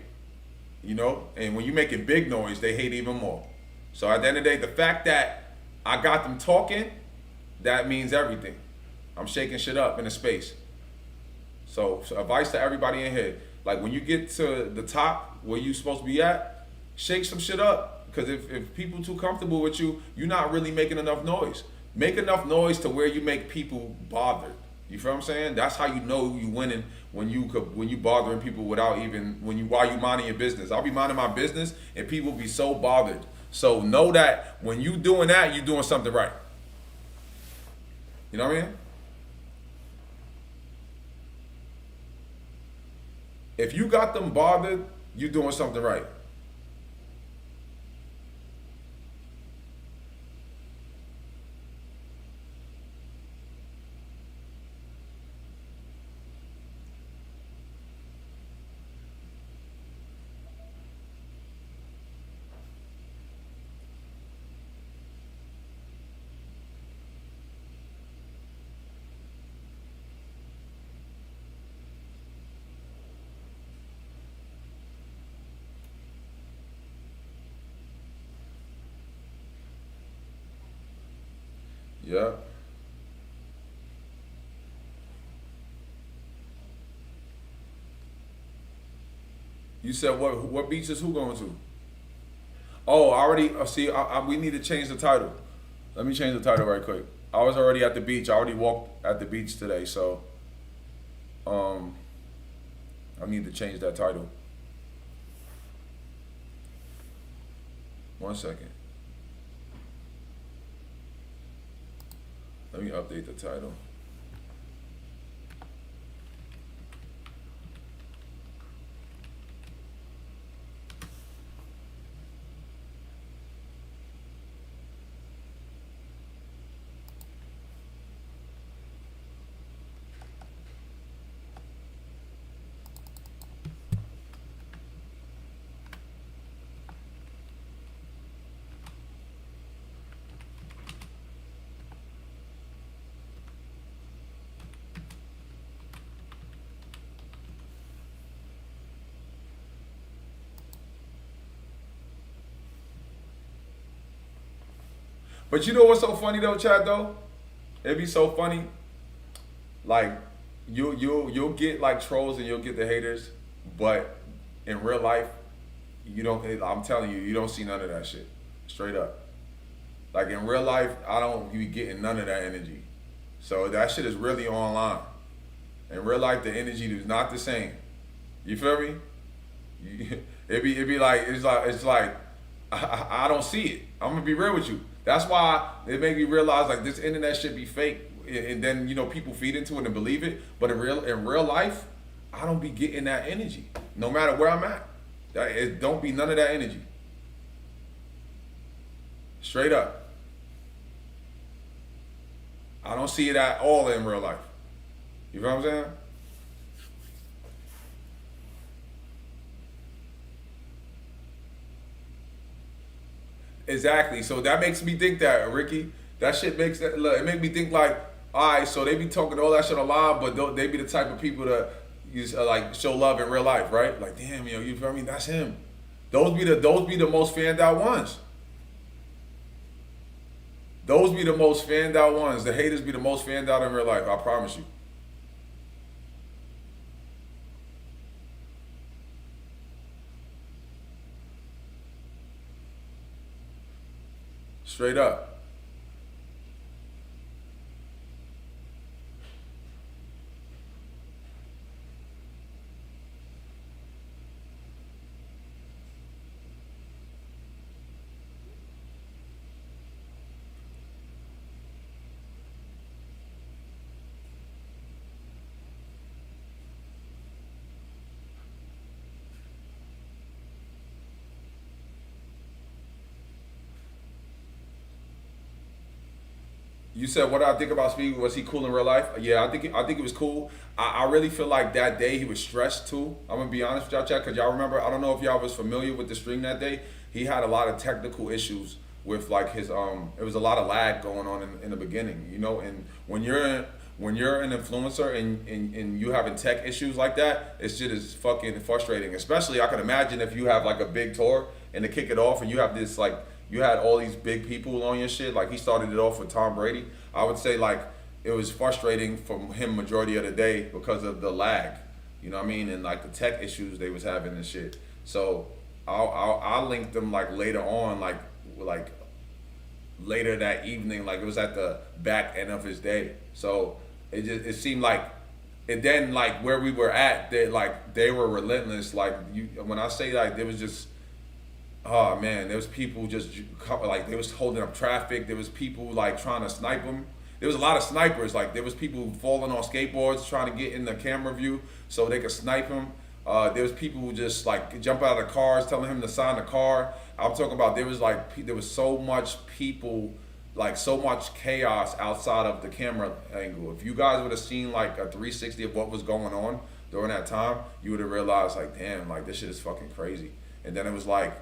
And when you making big noise, they hate even more. So at the end of the day, the fact that I got them talking, that means everything. I'm shaking shit up in the space. So advice to everybody in here. Like, when you get to the top where you supposed to be at, shake some shit up. Because if people too comfortable with you, you're not really making enough noise. Make enough noise to where you make people bothered. You feel what I'm saying? That's how you know you winning when you bothering people without even while you minding your business. I'll be minding my business and people be so bothered. So know that when you doing that, you doing something right. You know what I mean? If you got them bothered, you doing something right. Yeah. You said what beach is who going to? Oh, I already see. We need to change the title. Let me change the title right quick. I was already at the beach. I already walked at the beach today, so I need to change that title. 1 second. Let me update the title. But you know what's so funny though, Chad though? It'd be so funny. Like you'll get like trolls and you'll get the haters, but in real life, you don't. I'm telling you, you don't see none of that shit. Straight up. Like in real life, I don't be getting none of that energy. So that shit is really online. In real life, the energy is not the same. You feel me? It be like it's like I don't see it. I'm gonna be real with you. That's why it made me realize like this internet should be fake, and then people feed into it and believe it. But in real life, I don't be getting that energy, no matter where I'm at. It don't be none of that energy. Straight up, I don't see it at all in real life. You know what I'm saying? Exactly. So that makes me think that, Ricky, that shit makes that. Look, it make me think like, all right, so they be talking all that shit online, but they be the type of people that use like show love in real life, right? Like, damn, you feel me? That's him. Those be the most fanned out ones. Those be the most fanned out ones. The haters be the most fanned out in real life. I promise you. Straight up. You said, what do I think about Speed? Was he cool in real life? Yeah, I think it was cool. I really feel like that day he was stressed too. I'm gonna be honest with y'all, chat, because y'all remember. I don't know if y'all was familiar with the stream that day. He had a lot of technical issues with like his It was a lot of lag going on in the beginning, And when you're an influencer and you having tech issues like that, it's shit is fucking frustrating. Especially I can imagine if you have like a big tour and to kick it off and you have this like. You had all these big people on your shit. Like he started it off with Tom Brady. I would say like it was frustrating for him majority of the day because of the lag. You know what I mean? And like the tech issues they was having and shit. So I linked them like later on, like later that evening, like it was at the back end of his day. So it seemed like, and then like where we were at, they were relentless. Like you, when I say like there was just, oh man, there was people just like they was holding up traffic. There was people like trying to snipe them. There was a lot of snipers. Like there was people falling on skateboards trying to get in the camera view so they could snipe him. There was people who just like jump out of the cars, telling him to sign the car. I'm talking about there was so much people, like so much chaos outside of the camera angle. If you guys would have seen like a 360 of what was going on during that time, you would have realized like, damn, like this shit is fucking crazy. And then it was like,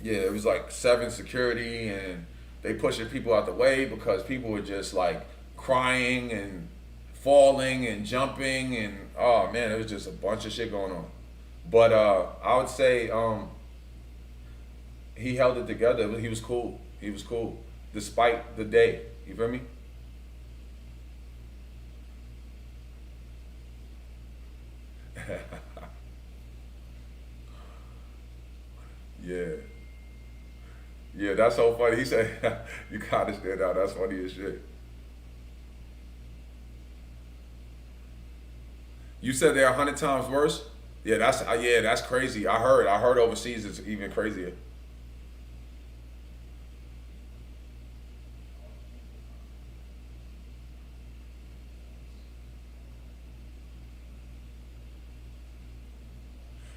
yeah, it was like 7 security, and they pushing people out the way because people were just like crying and falling and jumping, and oh man, it was just a bunch of shit going on. But I would say he held it together. He was cool. He was cool despite the day. You feel me? Yeah. Yeah, that's so funny. He said, "You gotta stand out." That's funny as shit. You said they're 100 times worse. Yeah, that's crazy. I heard overseas it's even crazier.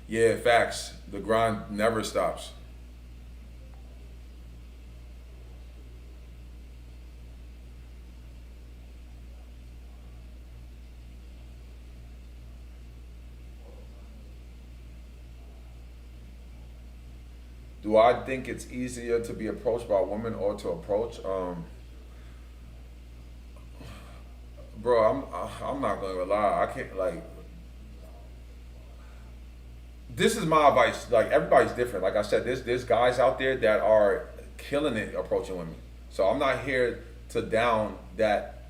Yeah, facts. The grind never stops. Do I think it's easier to be approached by women or to approach? Bro, I'm not gonna lie. I can't like. This is my advice. Like everybody's different. Like I said, there's guys out there that are killing it approaching women. So I'm not here to down that,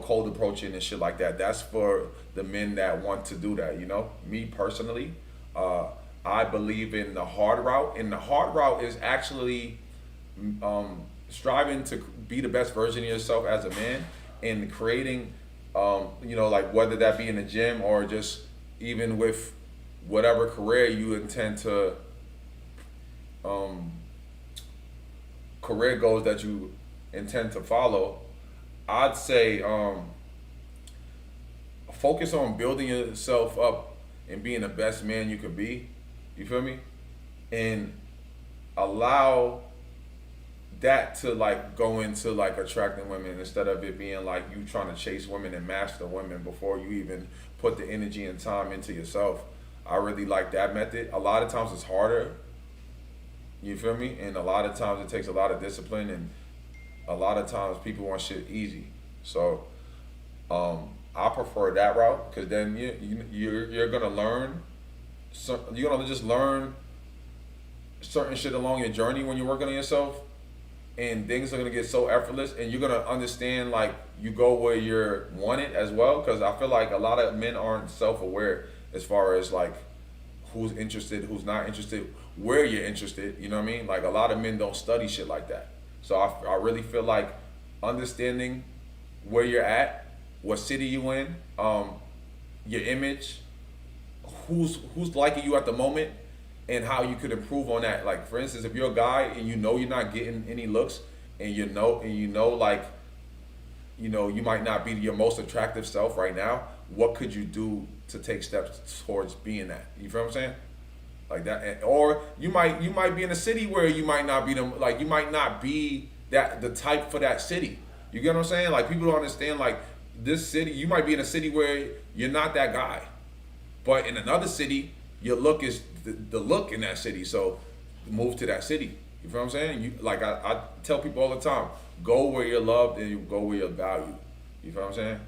cold approaching and shit like that. That's for the men that want to do that. Me personally, uh, I believe in the hard route, and the hard route is actually striving to be the best version of yourself as a man, and creating, like whether that be in the gym or just even with whatever career you intend to, um, career goals that you intend to follow. I'd say focus on building yourself up and being the best man you can be. You feel me? And allow that to like go into like attracting women, instead of it being like you trying to chase women and master women before you even put the energy and time into yourself. I really like that method. A lot of times it's harder, you feel me? And a lot of times it takes a lot of discipline, and a lot of times people want shit easy. So I prefer that route, because then you're gonna learn. So you're gonna just learn certain shit along your journey when you're working on yourself, and things are gonna get so effortless, and you're gonna understand like you go where you're wanted as well. Because I feel like a lot of men aren't self-aware as far as like who's interested, who's not interested, where you're interested. You know what I mean? Like a lot of men don't study shit like that. So I really feel like understanding where you're at, what city you in, your image, who's liking you at the moment, and how you could improve on that. Like for instance, if you're a guy and you know you're not getting any looks, and like you might not be your most attractive self right now, what could you do to take steps towards being that? You feel what I'm saying? Like that. Or you might be in a city where you might not be you might not be that the type for that city. You get what I'm saying? Like people don't understand, like this city, you might be in a city where you're not that guy, but in another city your look is the look in that city, so move to that city. You feel what I'm saying? I tell people all the time, go where you're loved and you go where you're valued. You feel what I'm saying?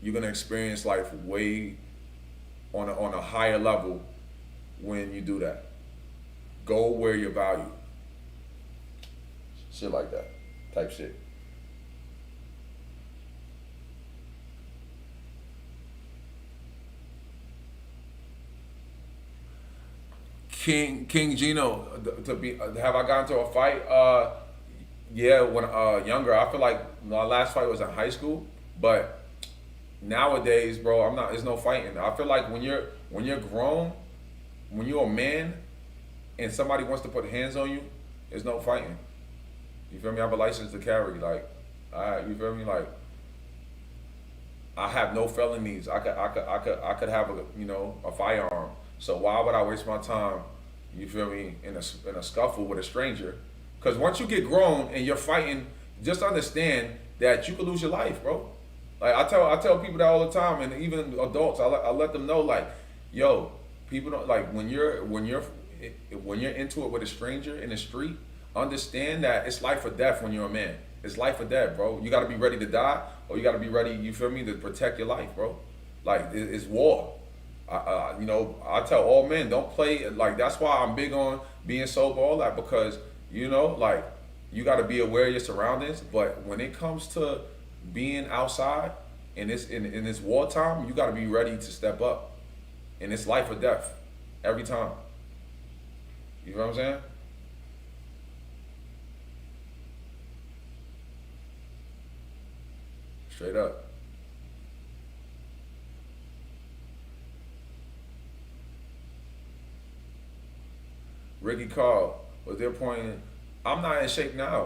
You're gonna experience life way on a higher level when you do that. Go where you're valued. Shit like that. Type shit. King Gino, to be have I gotten to a fight? Yeah, when younger. I feel like my last fight was in high school, but nowadays, bro, I'm not. There's no fighting. I feel like when you're grown, when you're a man, and somebody wants to put hands on you, there's no fighting. You feel me? I have a license to carry. Like, you feel me? Like, I have no felonies. I could have a firearm. So why would I waste my time? You feel me? In a scuffle with a stranger? Because once you get grown and you're fighting, just understand that you could lose your life, bro. Like I tell people that all the time, and even adults, I let them know, like, yo, people don't like when you're into it with a stranger in the street. Understand that it's life or death when you're a man. It's life or death, bro. You got to be ready to die, or you got to be ready. You feel me? To protect your life, bro. Like it's war. I tell all men, don't play. Like that's why I'm big on being sober, all that, because like you got to be aware of your surroundings. But when it comes to being outside in this wartime, you got to be ready to step up. And it's life or death every time. You know what I'm saying? Straight up. Ricky Carl was there pointing. I'm not in shape now.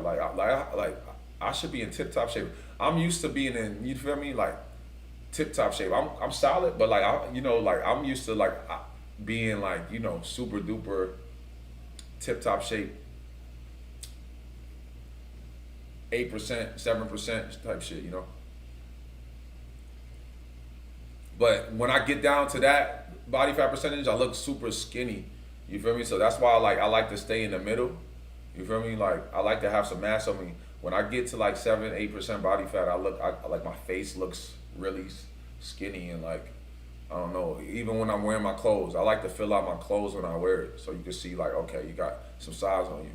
I should be in tip top shape. I'm used to being in. You feel me? Like tip top shape. I'm solid, but I'm used to being super duper tip top shape. 8%, 7% type shit. But when I get down to that body fat percentage, I look super skinny. You feel me? So that's why I like to stay in the middle. You feel me? Like I like to have some mass on me. When I get to 7-8% body fat, I like my face looks really skinny and I don't know. Even when I'm wearing my clothes, I like to fill out my clothes when I wear it, so you can see okay, you got some size on you.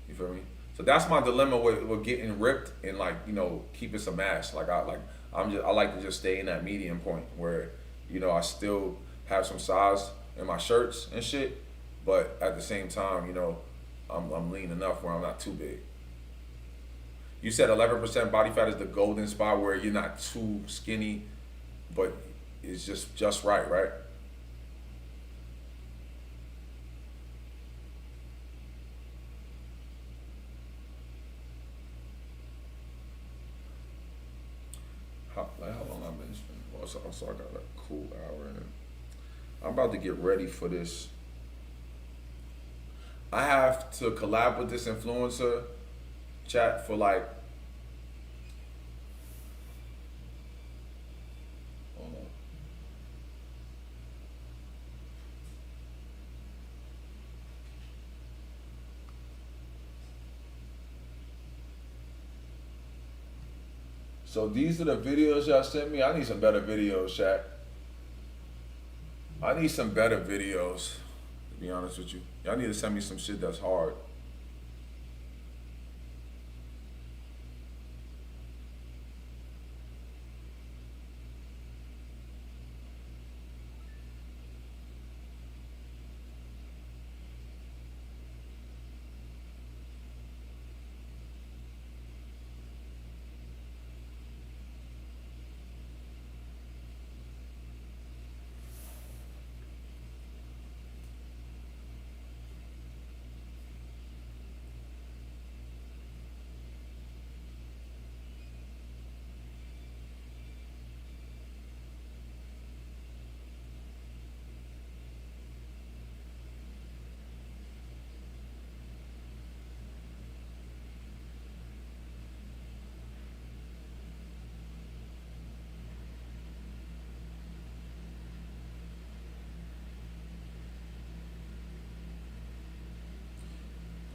You feel me? So that's my dilemma with getting ripped and keeping some mass. I like to just stay in that medium point where I still have some size in my shirts and shit, but at the same time I'm lean enough where I'm not too big. You said 11% body fat is the golden spot where you're not too skinny, but it's just right, right? How long I've been spending? Well, so I got a cool hour in. I'm about to get ready for this. I have to collab with this influencer chat for hold on. So these are the videos y'all sent me. I need some better videos, Shaq. I need some better videos, to be honest with you. Y'all need to send me some shit that's hard.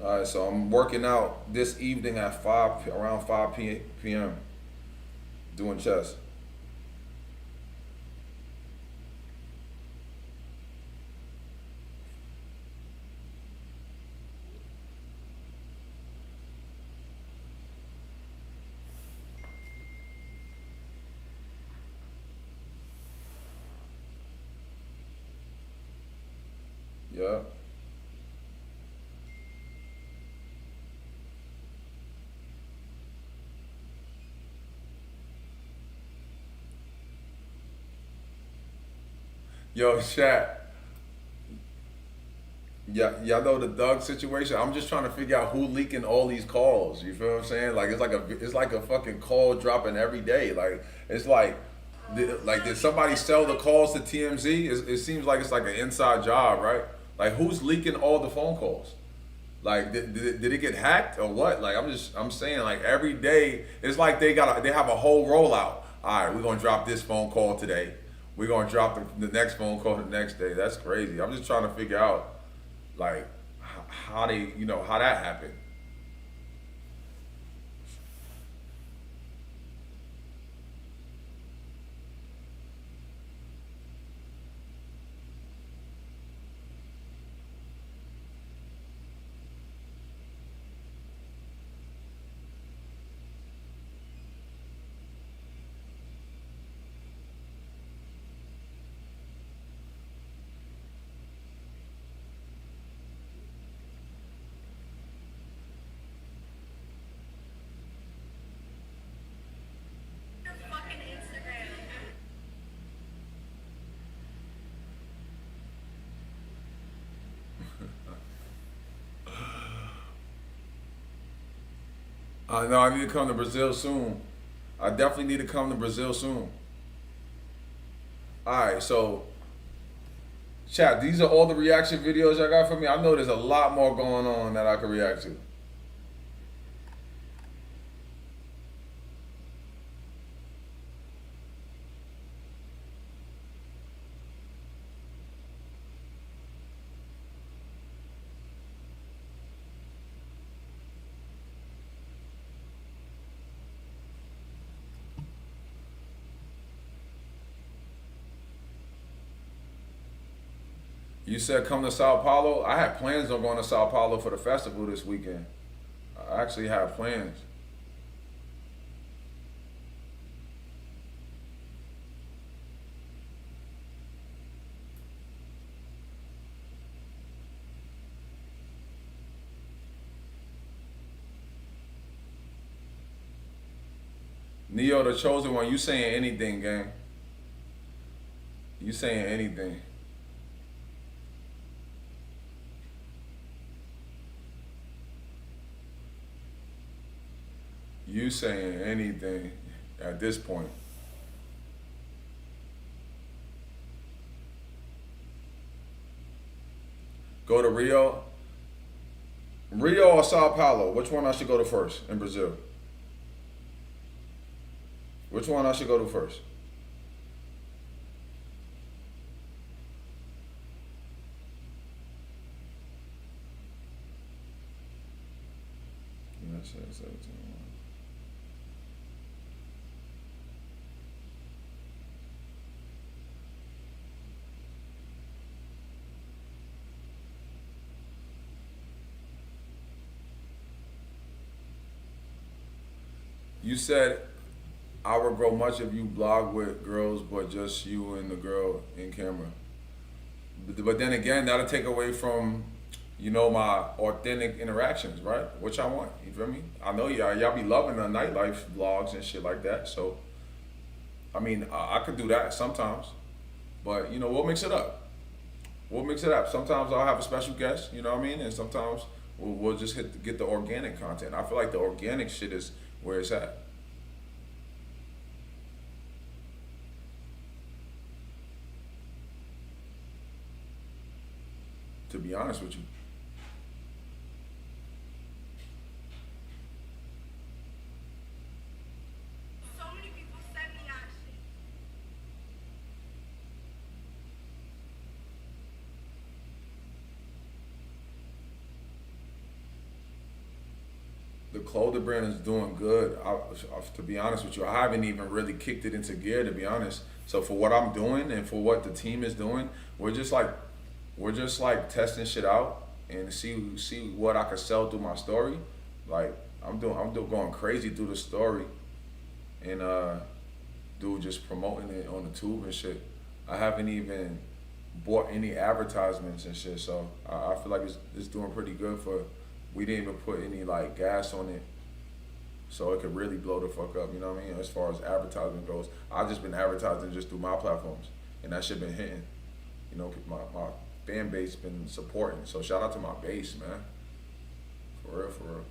All right, so I'm working out this evening at around 5 p.m. doing chest. Yeah. Yo, chat. Yeah, y'all know the Doug situation. I'm just trying to figure out who leaking all these calls. You feel what I'm saying? Like it's like a fucking call dropping every day. Like it's like did somebody sell the calls to TMZ? It seems like it's like an inside job, right? Like who's leaking all the phone calls? Like did it get hacked or what? Like I'm saying like every day it's like they have a whole rollout. All right, we're gonna drop this phone call today. We're gonna drop the next phone call the next day. That's crazy. I'm just trying to figure out like how they how that happened. Your fucking Instagram. I know I need to come to Brazil soon. I definitely need to come to Brazil soon. All right, so chat, these are all the reaction videos I got for me. I know there's a lot more going on that I could react to. You said come to Sao Paulo. I had plans on going to Sao Paulo for the festival this weekend. I actually have plans. Neo, the chosen one, you saying anything, gang. You saying anything. You saying anything at this point. Go to Rio. Rio or Sao Paulo? Which one I should go to first in Brazil? Which one I should go to first? Yes, 17. You said I would grow much if you blog with girls, but just you and the girl in camera. But then again, that'll take away from, my authentic interactions, right? Which I want. You feel me? I know y'all be loving the nightlife vlogs and shit like that. So, I mean, I could do that sometimes, but we'll mix it up. We'll mix it up. Sometimes I'll have a special guest, you know what I mean, and sometimes we'll just get the organic content. I feel like the organic shit is where it's at. To be honest with you. So many people send me that shit. The clothing brand is doing good. To be honest with you, I haven't even really kicked it into gear, to be honest. So for what I'm doing and for what the team is doing, we're just like testing shit out and see what I could sell through my story. Like I'm doing going crazy through the story, and just promoting it on the tube and shit. I haven't even bought any advertisements and shit, so I feel like it's doing pretty good for. We didn't even put any like gas on it, so it could really blow the fuck up. You know what I mean? As far as advertising goes, I've just been advertising just through my platforms, and that shit been hitting. You know, my fan base been supporting. So shout out to my base, man. For real, for real.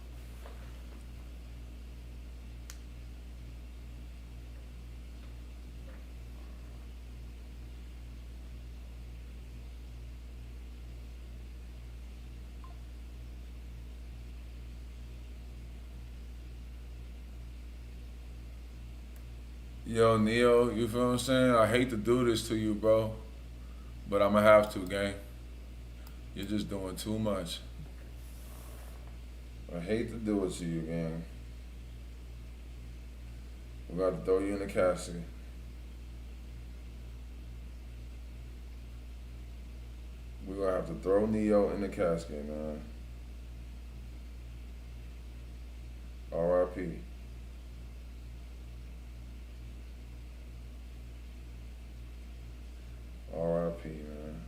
Yo, Neo, you feel what I'm saying? I hate to do this to you, bro, but I'ma have to, gang. You're just doing too much. I hate to do it to you, gang. We got to throw you in the casket. We gonna have to throw Neo in the casket, man. R.I.P. R.I.P. man.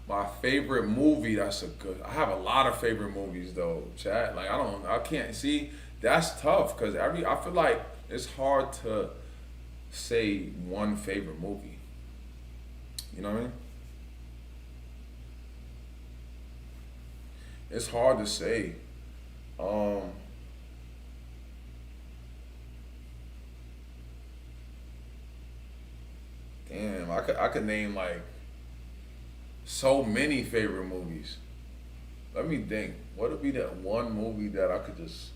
My favorite movie, that's a good. I have a lot of favorite movies though, chat. Like I can't see. That's tough because I feel like it's hard to say one favorite movie. You know what I mean? It's hard to say. Damn, I could name like so many favorite movies. Let me think. What would be that one movie that I could just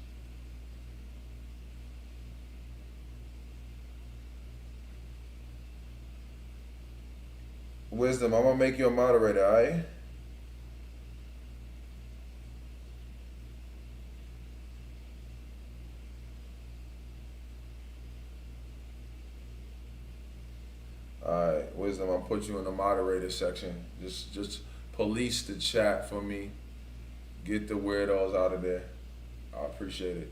Wisdom, I'm gonna make you a moderator, alright? Alright, Wisdom, I'll put you in the moderator section. Just police the chat for me. Get the weirdos out of there. I appreciate it.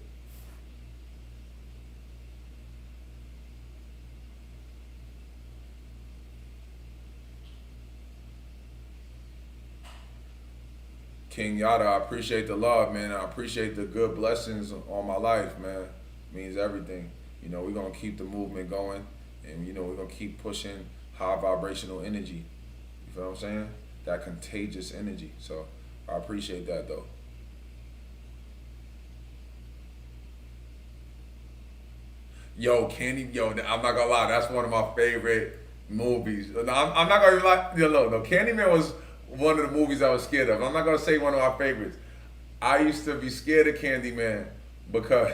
King Yada, I appreciate the love, man. I appreciate the good blessings on my life, man. It means everything. You know, we're gonna keep the movement going, and you know, we're gonna keep pushing high vibrational energy. You feel what I'm saying? That contagious energy. So I appreciate that though. Yo, I'm not gonna lie, that's one of my favorite movies. No, I'm not gonna lie. No, Candyman was one of the movies I was scared of. I'm not gonna say one of my favorites. I used to be scared of Candyman because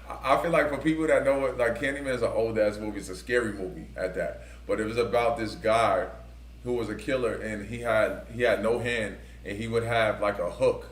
I feel like for people that know it, like Candyman is an old ass movie. It's a scary movie at that. But it was about this guy who was a killer, and he had no hand, and he would have like a hook.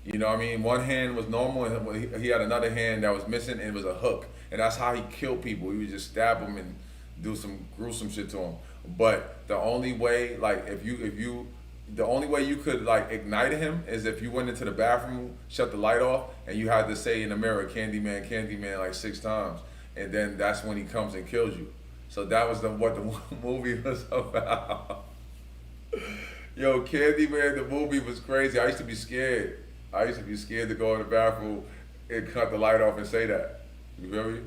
You know what I mean? One hand was normal, and he had another hand that was missing, and it was a hook. And that's how he killed people. He would just stab them and do some gruesome shit to them. But the only way, like, the only way you could like ignite him is if you went into the bathroom, shut the light off, and you had to say in the mirror, "Candyman, Candyman," like 6 times, and then that's when he comes and kills you. So that was what the movie was about. Yo, Candyman, the movie was crazy. I used to be scared. I used to be scared to go in the bathroom and cut the light off and say that. You feel me?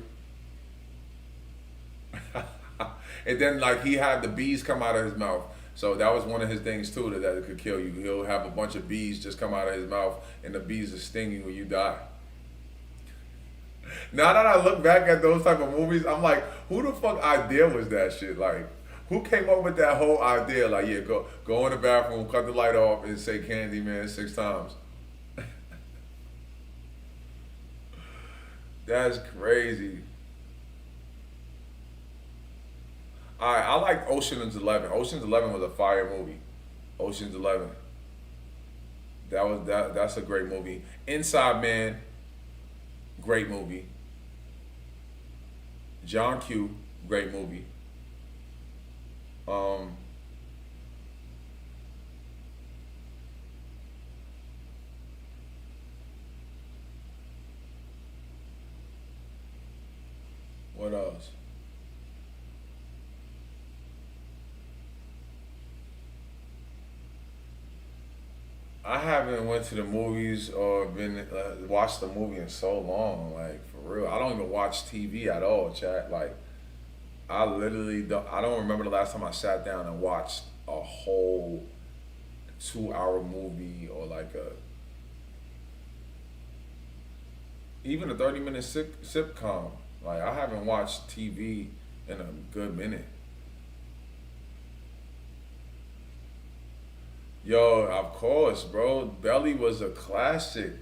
And then like he had the bees come out of his mouth. So that was one of his things too, that could kill you. He'll have a bunch of bees just come out of his mouth, and the bees are stinging when you die. Now that I look back at those type of movies, I'm like, who the fuck idea was that shit? Like, who came up with that whole idea? Like, yeah, go in the bathroom, cut the light off, and say Candyman 6 times. That's crazy. Alright, I like Ocean's 11. Ocean's 11 was a fire movie. Ocean's 11. That's a great movie. Inside Man, great movie. John Q, great movie. What else? I haven't went to the movies or been watched the movie in so long. Like for real, I don't even watch TV at all, chat. Like I literally don't. I don't remember the last time I sat down and watched a whole 2 hour movie or like a even a 30-minute sitcom. Like I haven't watched TV in a good minute. Yo, of course, bro. Belly was a classic.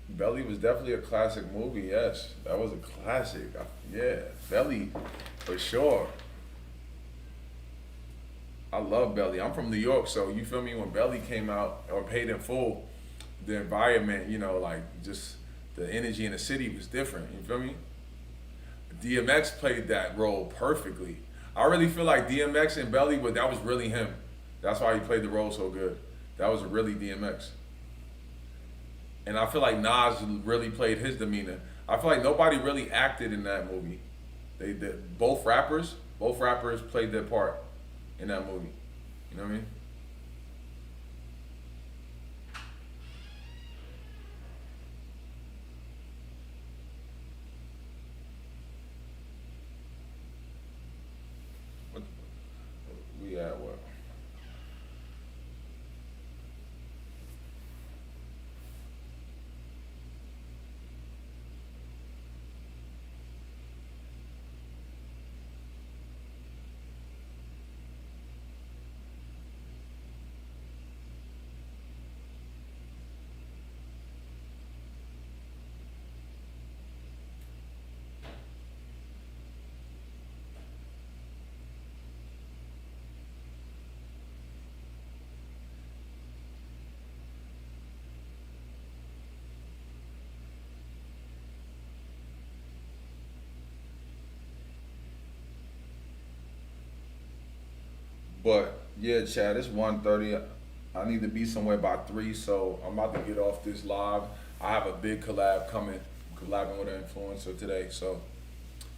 Belly was definitely a classic movie. Yes, that was a classic. Yeah, Belly, for sure. I love Belly. I'm from New York, so you feel me? When Belly came out or Paid in Full, the environment, you know, like just the energy in the city was different. You feel me? DMX played that role perfectly. I really feel like DMX and Belly, but that was really him. That's why he played the role so good. That was really DMX. And I feel like Nas really played his demeanor. I feel like nobody really acted in that movie. They did both rappers played their part in that movie. You know what I mean? What we at what? But yeah, Chad, it's 1:30. I need to be somewhere by 3, so I'm about to get off this live. I have a big collab coming, collabing with an influencer today. So,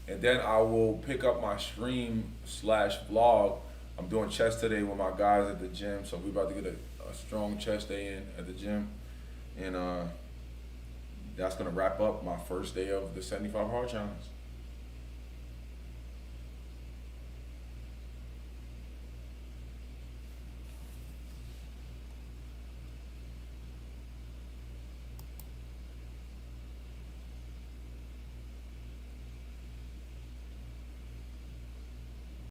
and then I will pick up my stream slash vlog. I'm doing chest today with my guys at the gym, so we about to get a strong chest day in at the gym, and that's gonna wrap up my first day of the 75 hard challenge.